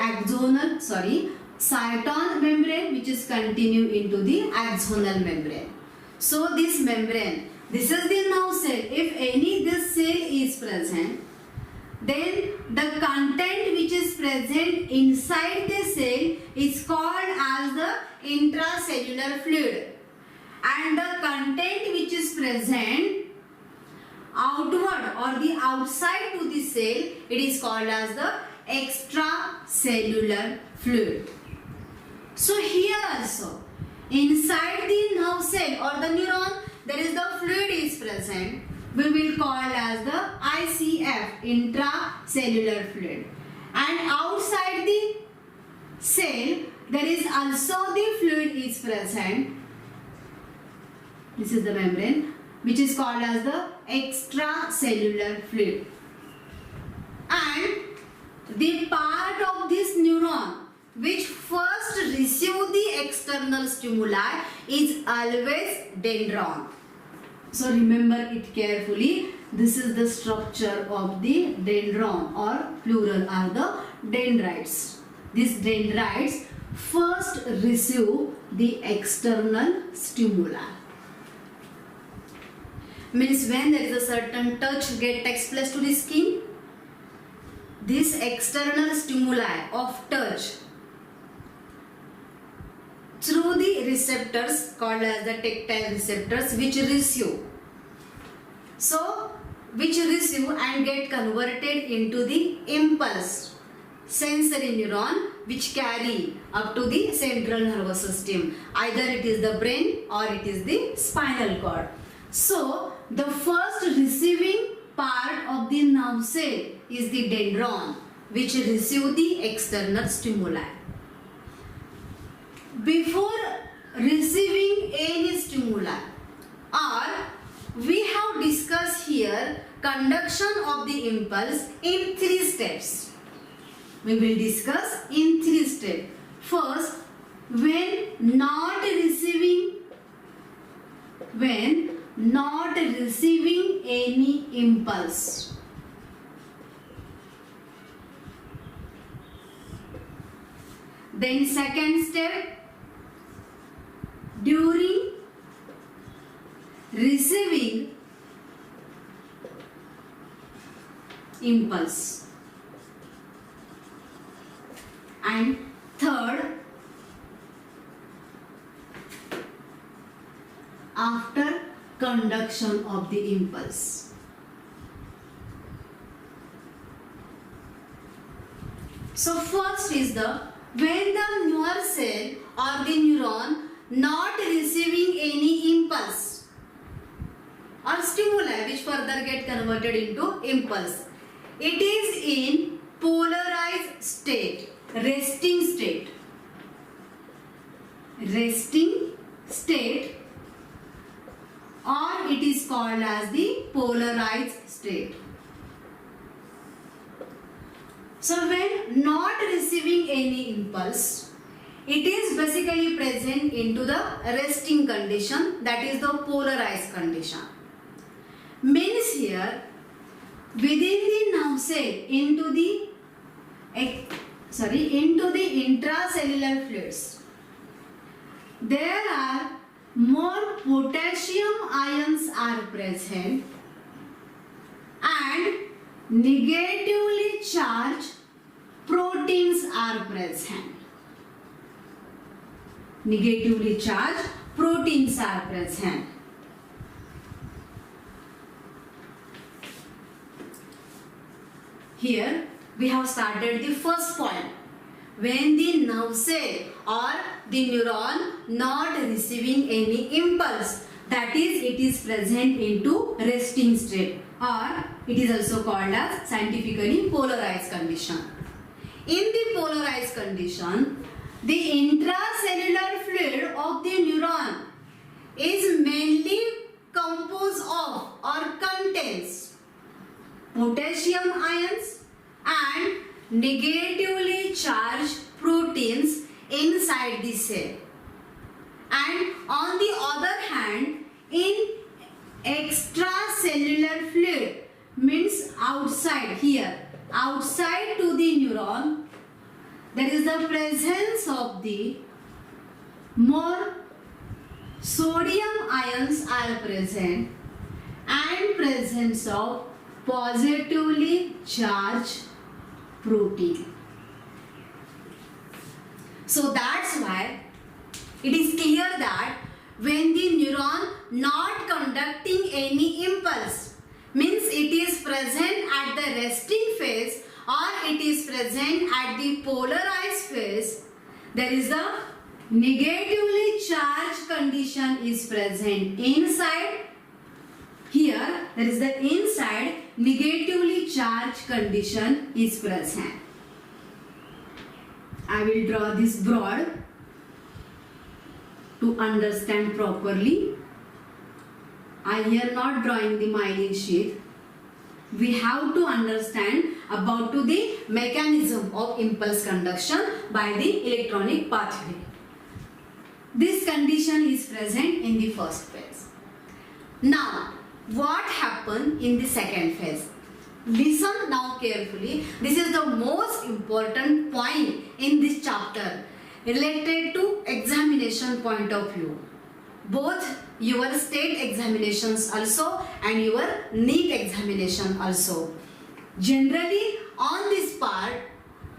cyton membrane which is continue into the axonal membrane. So this membrane, this is the nerve cell. If any this cell is present, then the content which is present inside the cell is called as the intracellular fluid, and the content which is present outward or the outside to the cell, it is called as the extracellular fluid. So here also inside the nerve cell or the neuron there is the fluid is present, we will call as the ICF, intracellular fluid, and outside the cell there is also the fluid is present. This is the membrane which is called as the extracellular fluid, and the part of this neuron which first receive the external stimuli is always dendron. So remember it carefully. This is the structure of the dendron, or plural are the dendrites. These dendrites first receive the external stimuli. Means when there is a certain touch takes place to the skin, this external stimuli of touch through the receptors called as the tactile receptors which receive. So which receive and get converted into the impulse, sensory neuron, which carry up to the central nervous system. Either it is the brain or it is the spinal cord. So, the first receiving part of the nerve cell is the dendron, which receive the external stimuli. Before receiving any stimuli, or we have discussed here conduction of the impulse in 3 steps. We will discuss in 3 steps. First, when not receiving any impulse. Then second step, during receiving impulse. And third, after conduction of the impulse. So first is the when the nerve cell or the neuron not receiving any impulse or stimuli which further get converted into impulse. It is in polarized state, resting state, or it is called as the polarized state. So when not receiving any impulse, it is basically present into the resting condition, that is the polarized condition. Means here within the nerve cell into the intracellular fluids, there are more potassium ions are present and negatively charged proteins are present. Negatively charged proteins are present. Here we have started the first point. When the nerve cell or the neuron not receiving any impulse, that is, it is present into resting state, or it is also called as scientifically polarized condition. In the polarized condition, the intracellular fluid of the neuron is mainly composed of or contains potassium ions and negatively charged proteins inside the cell. And on the other hand, in extracellular fluid, means outside here, outside to the neuron, there is the presence of the more sodium ions are present and presence of positively charged protein. So that's why it is clear that when the neuron not conducting any impulse, means it is present at the resting phase or it is present at the polarized phase, there is a negatively charged condition is present inside. Here there is the inside negatively charged condition is present. I will draw this broad to understand properly. I here not drawing the myelin sheath. We have to understand about to the mechanism of impulse conduction by the electronic pathway. This condition is present in the first phase. Now, what happened in the second phase? Listen now carefully. This is the most important point in this chapter related to examination point of view. Both your state examinations also and your NEET examination also. Generally on this part,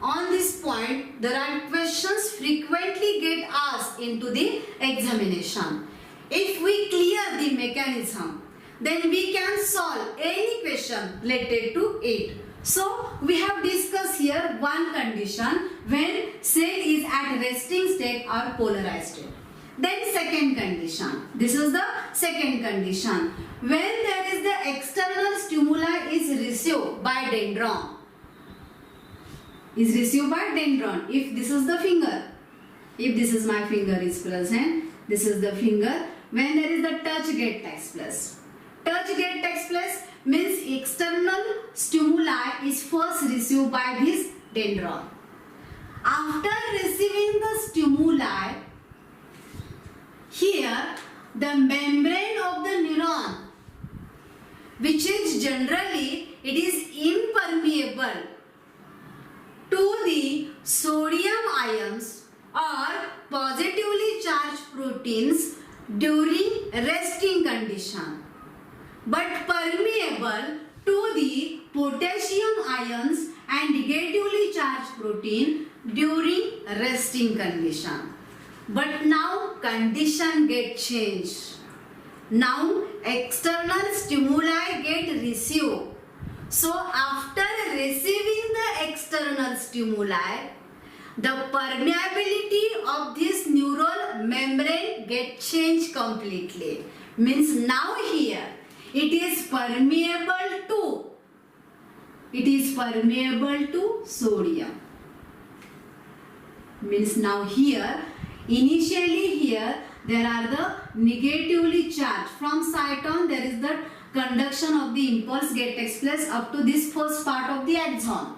on this point, there are questions frequently get asked into the examination. If we clear the mechanism, then we can solve any question question related to it. So we have discussed here one condition when cell is at resting state or polarized state. Then second condition. This is the second condition. When there is the external stimuli is received by dendron. Is received by dendron. If this is the finger. If this is my finger is present. This is the finger. When there is the touch gate takes place. Touch gate takes place means external stimuli is first received by this dendron. After receiving the stimuli, here the membrane of the neuron, which is generally it is impermeable to the sodium ions or positively charged proteins during resting condition, but permeable to the potassium ions and negatively charged protein during resting condition. But now condition get changed. Now external stimuli get received. So after receiving the external stimuli, the permeability of this neural membrane get changed completely. Means now here it is permeable to sodium. Means now here initially here there are the negatively charged. From site on there is the conduction of the impulse get takes place up to this first part of the axon.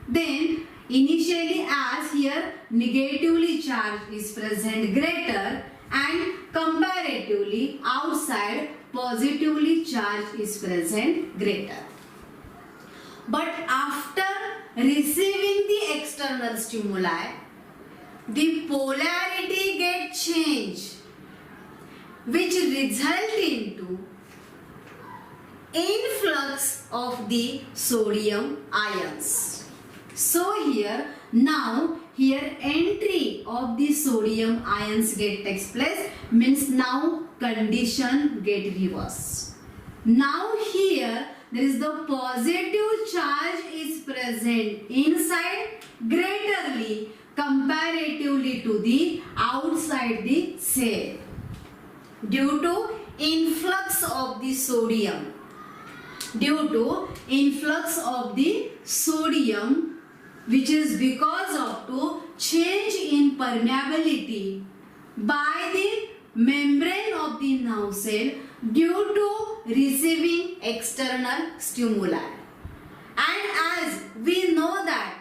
Then initially as here negatively charged is present greater and comparatively outside positively charged is present greater. But after receiving the external stimuli, the polarity get changed, which result into influx of the sodium ions. So here now here entry of the sodium ions get takes place, means now condition get reversed. Now here there is the positive charge is present inside greaterly comparatively to the outside the cell due to influx of the sodium. Due to influx of the sodium, which is because of to change in permeability by the membrane of the nerve cell due to receiving external stimuli. And as we know that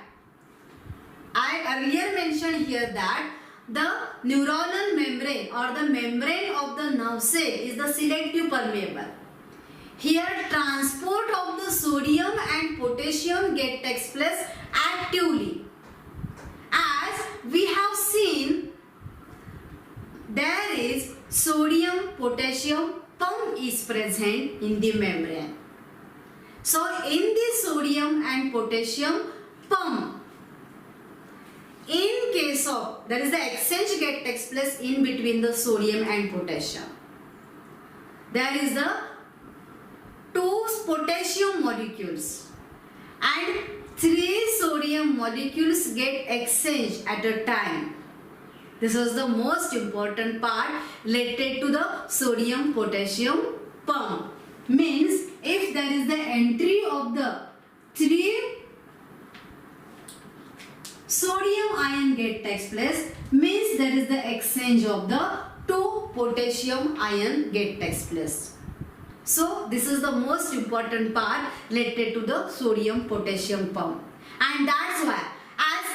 I earlier mentioned here that the neuronal membrane or the membrane of the nerve cell is the selective permeable. Here transport of the sodium and potassium get takes place actively. As we have seen, there is sodium potassium pump is present in the membrane. So in the sodium and potassium pump, in case of there is the exchange get takes place in between the sodium and potassium. There is the two potassium molecules and 3 sodium molecules get exchanged at a time. This was the most important part related to the sodium potassium pump. Means if there is the entry of the 3 sodium ion get takes place, means there is the exchange of the 2 potassium ion get takes place. So this is the most important part related to the sodium potassium pump. And that's why as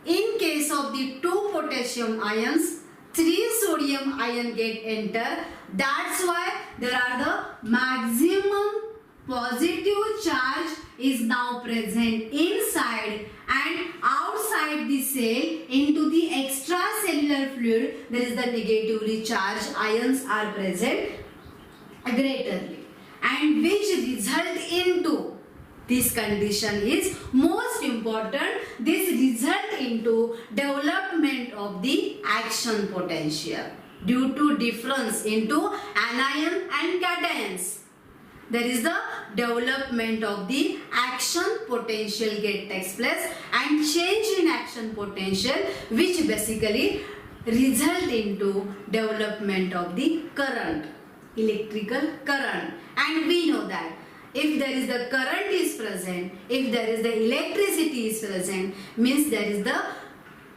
in case of the 2 potassium ions, 3 sodium ion get enter. That's why there are the maximum positive charge is now present inside and outside the cell into the extracellular fluid. There is the negatively charged ions are present greaterly, and which result into this condition is most important. This result into development of the action potential due to difference into anion and cations. there is the development of the action potential takes place, and change in action potential which basically result into development of the current, electrical current. And we know that if there is the current is present, if there is the electricity is present, means there is the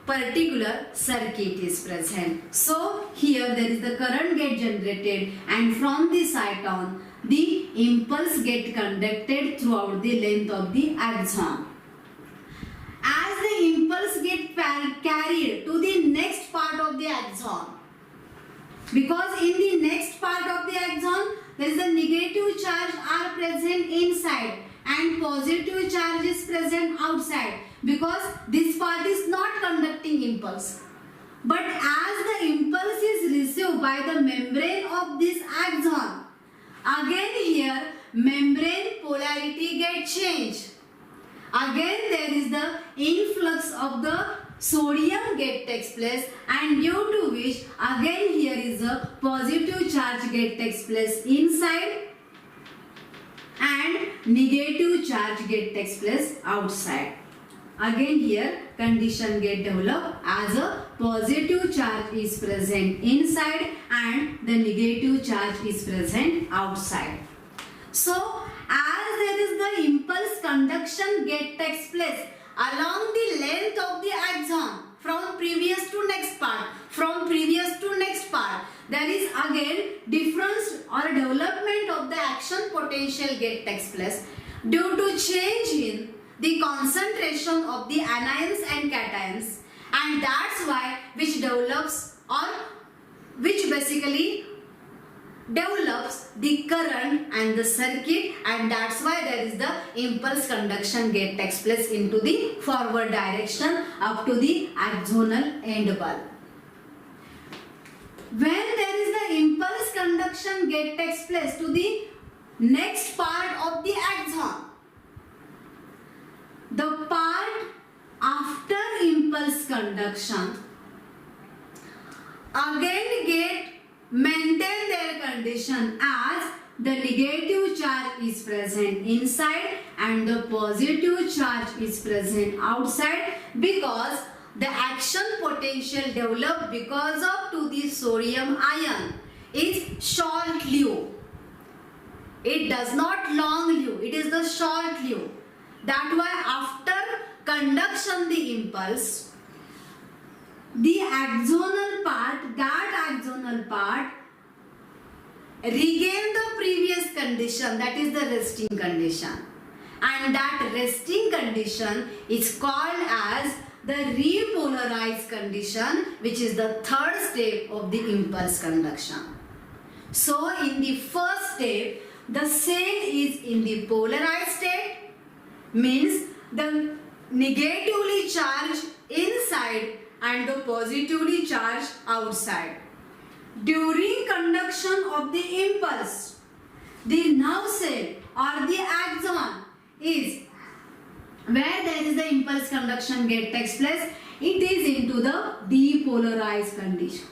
particular circuit is present. So here there is the current get generated, and from the site on the impulse get conducted throughout the length of the axon. As the impulse get carried to the next part of the axon, because in the next part of the axon there is a negative charge are present inside and positive charge is present outside, because this part is not conducting impulse. But as the impulse is received by the membrane of this axon, again here membrane polarity get changed. Again there is the influx of the sodium get takes place, and due to which again here is a positive charge get takes place inside and negative charge get takes place outside. Again here condition get developed as a positive charge is present inside and the negative charge is present outside. So as there is the impulse conduction get takes place along the length of the axon from previous to next part, there is again difference or development of the action potential get takes place due to change in the concentration of the anions and cations, and that's why which develops or which basically develops the current and the circuit, and that's why there is the impulse conduction get takes place into the forward direction up to the axonal end bulb. When there is the impulse conduction get takes place to the next part of the axon, the part after impulse conduction again get maintain their condition as the negative charge is present inside and the positive charge is present outside, because the action potential developed because of to the sodium ion is short-lived. It does not long-lived, it is the short-lived. That why after conduction the impulse, the axonal part regain the previous condition, that is the resting condition, and that resting condition is called as the repolarized condition, which is the third step of the impulse conduction. So in the first step the cell is in the polarized state, means the negatively charged inside and the positively charged outside. During conduction of the impulse, the nerve cell or the axon is where there is the impulse conduction get takes place, it is into the depolarized condition.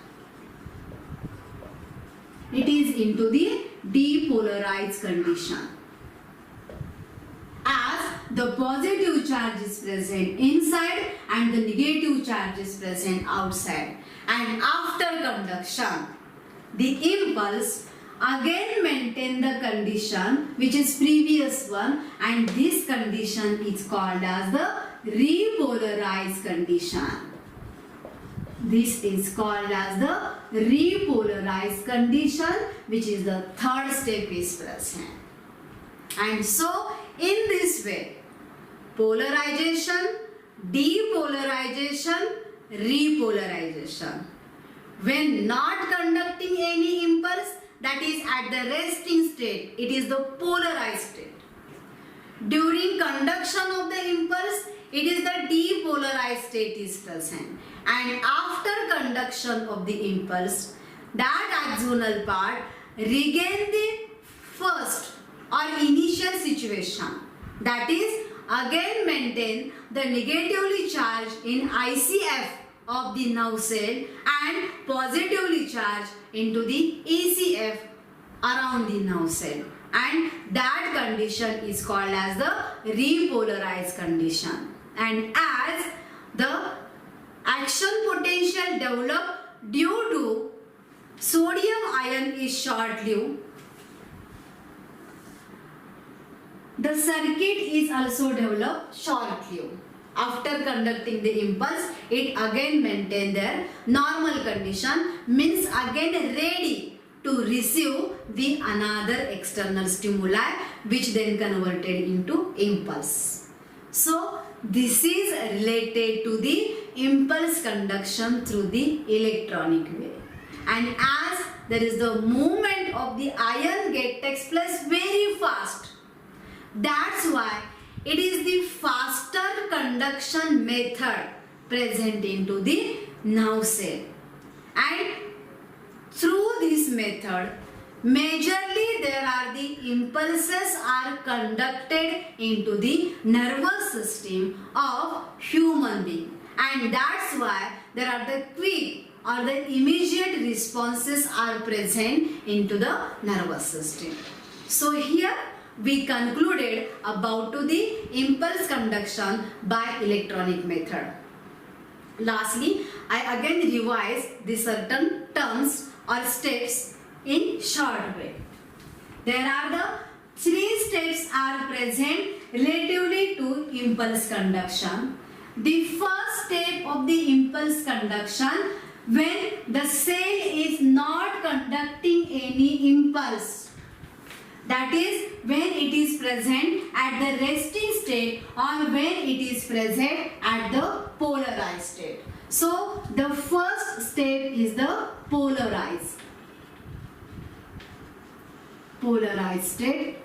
It is into the depolarized condition, as the positive charge is present inside and the negative charge is present outside. And after conduction, the impulse again maintain the condition which is previous one, and this condition is called as the repolarized condition. This is called as the repolarized condition, which is the third step is present. And so in this way, polarization, depolarization, repolarization. When not conducting any impulse, that is at the resting state, it is the polarized state. During conduction of the impulse, it is the depolarized state is present. And after conduction of the impulse, that axonal part regain the first or initial situation, that is again maintain the negatively charged in ICF of the nerve cell and positively charged into the ECF around the nerve cell, and that condition is called as the repolarized condition. And as the action potential developed due to sodium ion is short-lived, the circuit is also developed short-lived. After conducting the impulse, it again maintain their normal condition, means again ready to receive the another external stimuli, which then converted into impulse. So this is related to the impulse conduction through the electronic way. And as there is the movement of the ion gate takes place very fast, that's why it is the faster conduction method present into the nerve cell. And through this method, majorly there are the impulses are conducted into the nervous system of human being. And that's why there are the quick or the immediate responses are present into the nervous system. So here we concluded about to the impulse conduction by electronic method. Lastly, I again revise the certain terms or steps in short way. There are the 3 steps are present relatively to impulse conduction. The first step of the impulse conduction, when the cell is not conducting any impulse, that is when it is present at the resting state or when it is present at the polarized state. So the first step is the polarized state,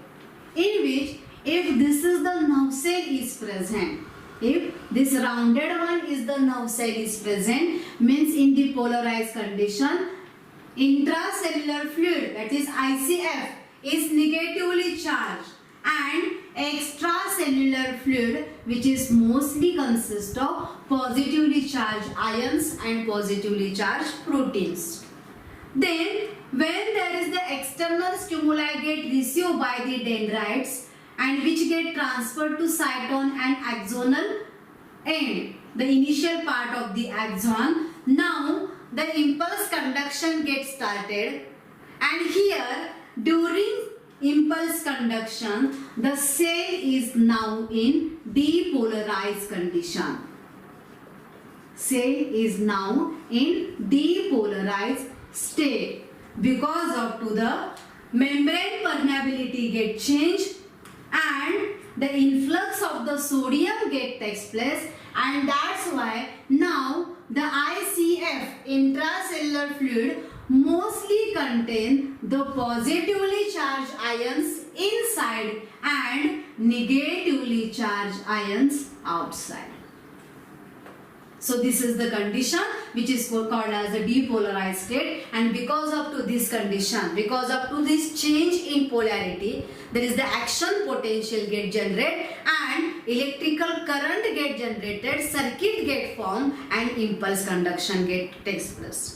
in which if this is the nerve cell is present, if this rounded one is the nerve cell is present, means in the polarized condition, intracellular fluid, that is ICF, is negatively charged, and extracellular fluid, which is mostly consists of positively charged ions and positively charged proteins. Then when there is the external stimuli get received by the dendrites and which get transferred to cyton and axonal end, the initial part of the axon, now the impulse conduction gets started, and here during impulse conduction the cell is now in depolarized condition. Cell is now in depolarized state because of to the membrane permeability get changed and the influx of the sodium get takes place, and that's why now the ICF, intracellular fluid, mostly contain the positively charged ions inside and negatively charged ions outside. So this is the condition which is called as the depolarized state, and because of to this condition, because of to this change in polarity, there is the action potential get generated and electrical current get generated, circuit get formed and impulse conduction get takes place.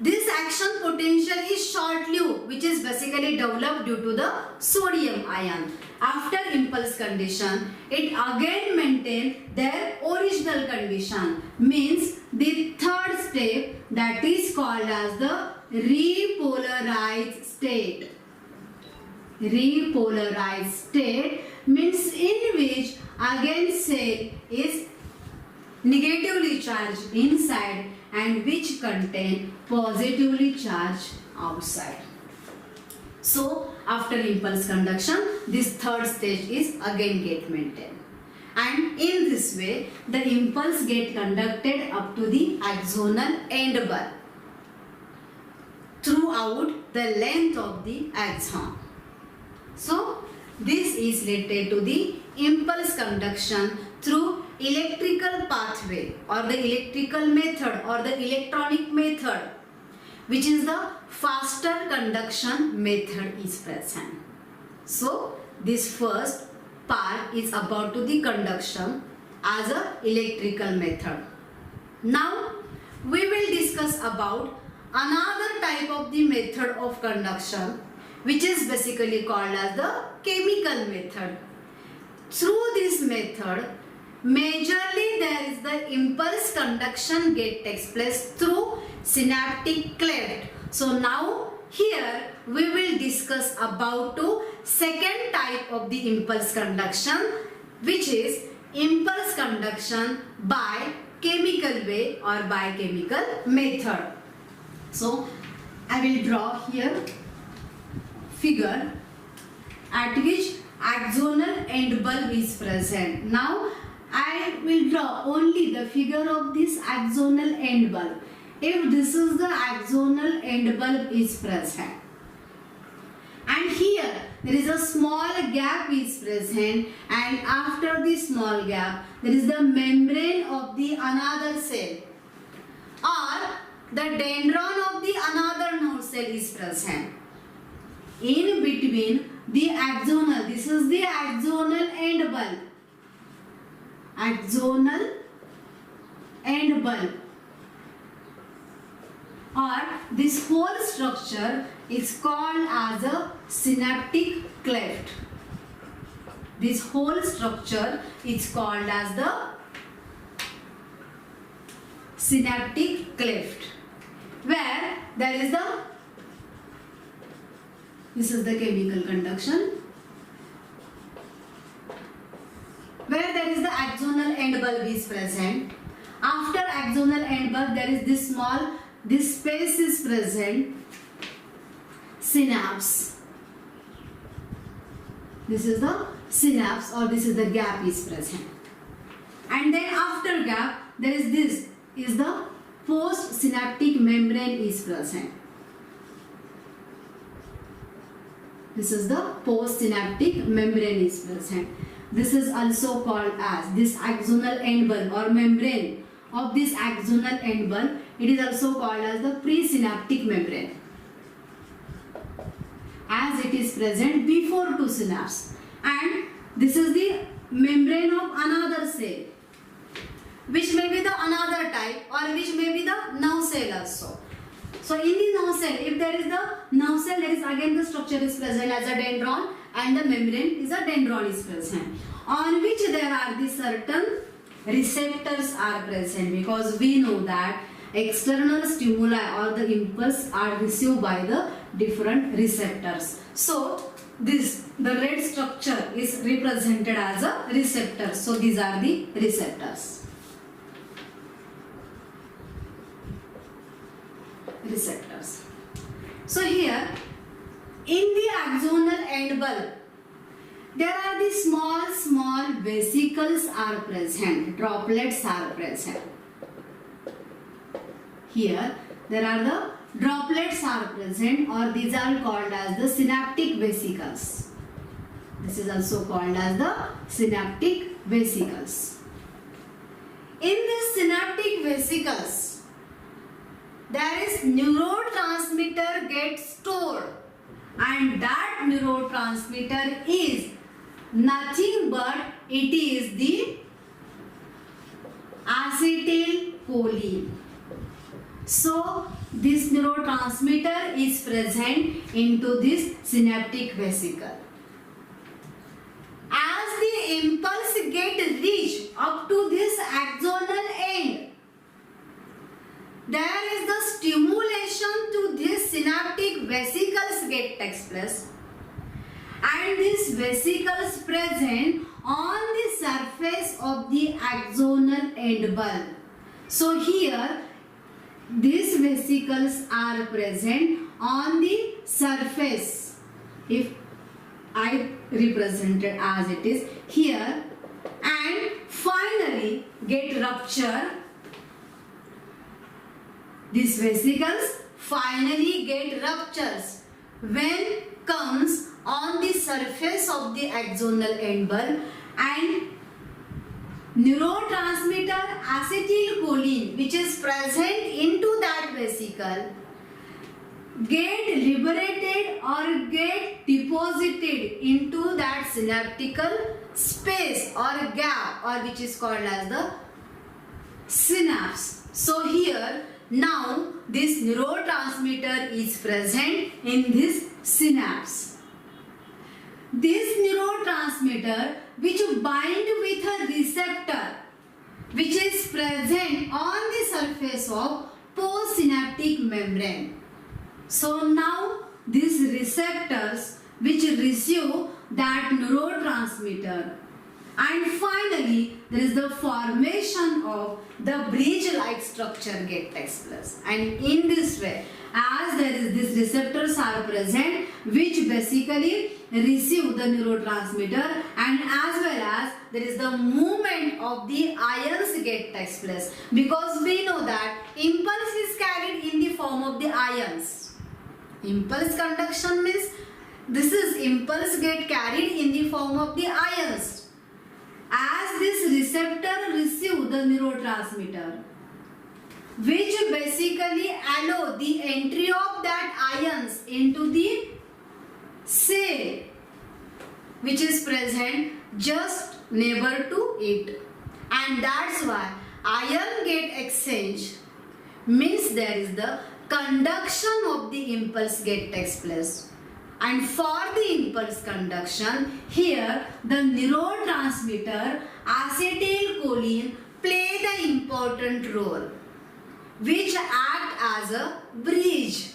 This action potential is short-lived, which is basically developed due to the sodium ion. After impulse condition, it again maintains their original condition, means the third step, that is called as the repolarized state. Repolarized state means in which again cell is negatively charged inside and which contain positively charged outside. So after impulse conduction, this third stage is again get maintained, and in this way the impulse get conducted up to the axonal end bar throughout the length of the axon. So this is related to the impulse conduction through electrical pathway or the electrical method or the electronic method, which is the faster conduction method is present. So this first part is about to the conduction as a electrical method. Now we will discuss about another type of the method of conduction, which is basically called as the chemical method. Through this method, majorly there is the impulse conduction takes place through synaptic cleft. So now here we will discuss about second type of the impulse conduction, which is impulse conduction by chemical way or by chemical method. So I will draw here figure at which axonal end bulb is present. Now I will draw only the figure of this axonal end bulb. If this is the axonal end bulb is present, and here there is a small gap is present, and after this small gap there is the membrane of the another cell, or the dendron of the another nerve cell is present. In between the axonal, this is the axonal end bulb. Axonal end bulb, or this whole structure is called as a synaptic cleft. This whole structure is called as the synaptic cleft, where there is this is the chemical conduction, where there is the axonal end bulb is present. After axonal end bulb there is this space is present, synapse. This is the synapse, or this is the gap is present. And then after gap there is the postsynaptic membrane is present. This is the postsynaptic membrane is present. This is also called as this axonal end bulb or membrane of this axonal end bulb. It is also called as the presynaptic membrane, as it is present before two synapse. And this is the membrane of another cell, which may be the another type, or which may be the nerve cell also. So in the nerve cell, if there is the nerve cell, there is again the structure is present as a dendron, and the membrane is a dendron is present, on which there are the certain receptors are present, because we know that external stimuli or the impulse are received by the different receptors. So the red structure is represented as a receptor. So these are the receptors. So here in the axonal end bulb there are the small vesicles are present, droplets are present. Here there are the droplets are present, or these are called as the synaptic vesicles. This is also called as the synaptic vesicles. In these synaptic vesicles there is neurotransmitter gets stored, and that neurotransmitter is nothing but it is the acetylcholine. So this neurotransmitter is present into this synaptic vesicle. As the impulse get reached up to this axonal end, there is the stimulation to this synaptic vesicles takes place, and these vesicles present on the surface of the axonal end bulb. So here these vesicles are present on the surface, if I represented as it is here, and finally get rupture. These vesicles finally get ruptures when comes on the surface of the axonal end bulb, and neurotransmitter acetylcholine, which is present into that vesicle, get liberated or get deposited into that synaptical space or gap, or which is called as the synapse. So here now this neurotransmitter is present in this synapse. This neurotransmitter which bind with a receptor which is present on the surface of postsynaptic membrane. So now these receptors which receive that neurotransmitter, and finally there is the formation of the bridge-like structure get takes place. And in this way, as there is these receptors are present which basically receive the neurotransmitter, and as well as there is the movement of the ions get takes place, because we know that impulse is carried in the form of the ions. Impulse conduction means this is impulse get carried in the form of the ions. As this receptor receive the neurotransmitter, which basically allow the entry of that ions into the cell which is present just neighbor to it, and that's why ion get exchange means there is the conduction of the impulse get takes place. And for the impulse conduction, here the neurotransmitter acetylcholine play the important role, which act as a bridge.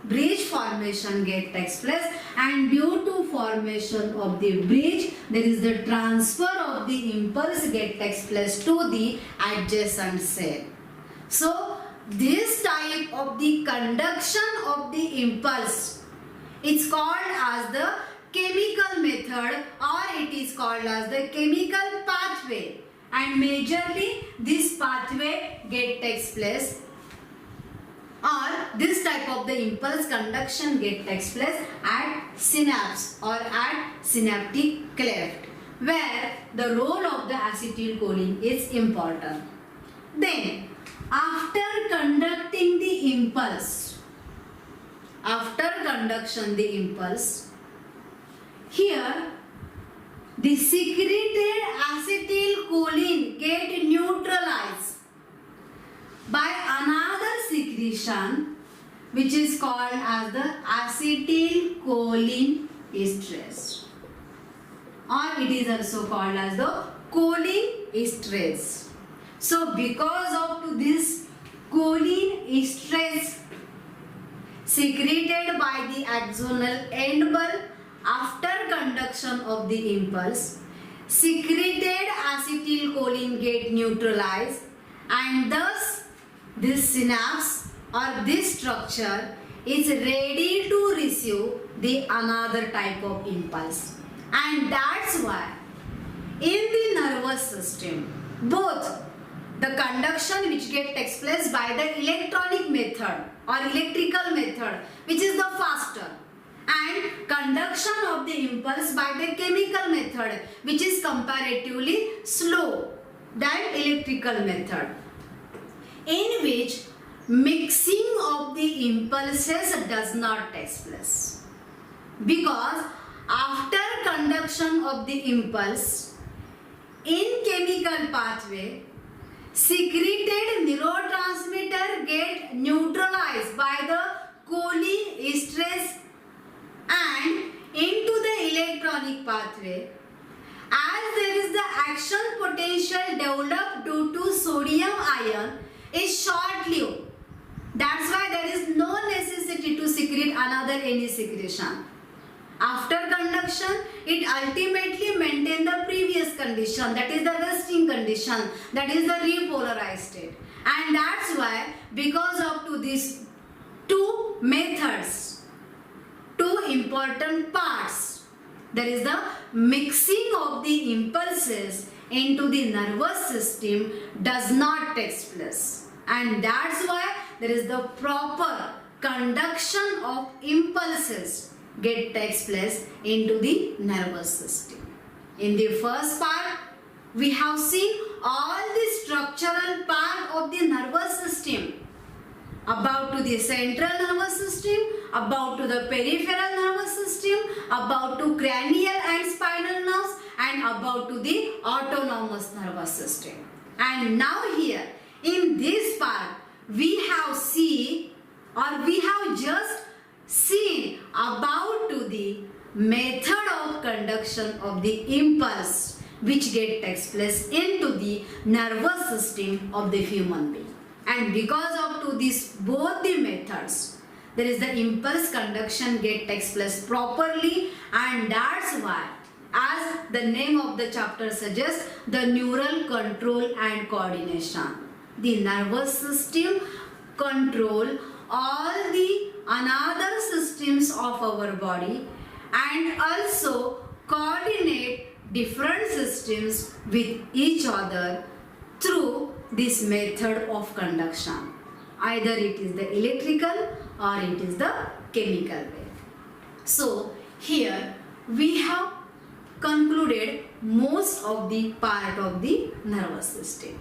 Bridge formation get takes place, and due to formation of the bridge, there is the transfer of the impulse get takes place to the adjacent cell. So this type of the conduction of the impulse, it's called as the chemical method, or it is called as the chemical pathway, and majorly this pathway get takes place, or this type of the impulse conduction get takes place at synapse or at synaptic cleft, where the role of the acetylcholine is important. Then after conducting the impulse, after conduction the impulse, here the secreted acetylcholine get neutralized by another secretion which is called as the acetylcholine esterase, or it is also called as the choline esterase. So because of this choline esterase secreted by the axonal end bulb after conduction of the impulse, secreted acetylcholine get neutralized, and thus this synapse or this structure is ready to receive the another type of impulse. And that's why in the nervous system, both the conduction which get takes place by the electronic method or electrical method, which is the faster, and conduction of the impulse by the chemical method, which is comparatively slow than electrical method, in which mixing of the impulses does not take place, because after conduction of the impulse in chemical pathway, secreted neurotransmitter get neutralized by the choline esterase and into the electronic pathway, as there is the action potential developed due to sodium ion is short-lived. That's why there is no necessity to secrete another any secretion. After conduction, it ultimately maintains the previous condition, that is the resting condition, that is the repolarized state. And that's why, because of to these two methods, two important parts, there is the mixing of the impulses into the nervous system does not take place. And that's why there is the proper conduction of impulses get takes place into the nervous system. In the first part, we have seen all the structural part of the nervous system, about to the central nervous system, about to the peripheral nervous system, about to cranial and spinal nerves, and about to the autonomous nervous system. And now here in this part, we have seen, or we have just seen about to the method of conduction of the impulse which takes place into the nervous system of the human being. And because of to this both the methods, there is the impulse conduction takes place properly, and that's why, as the name of the chapter suggests, the neural control and coordination. The nervous system control all the another systems of our body and also coordinate different systems with each other through this method of conduction. Either it is the electrical or it is the chemical wave. So here we have concluded most of the part of the nervous system.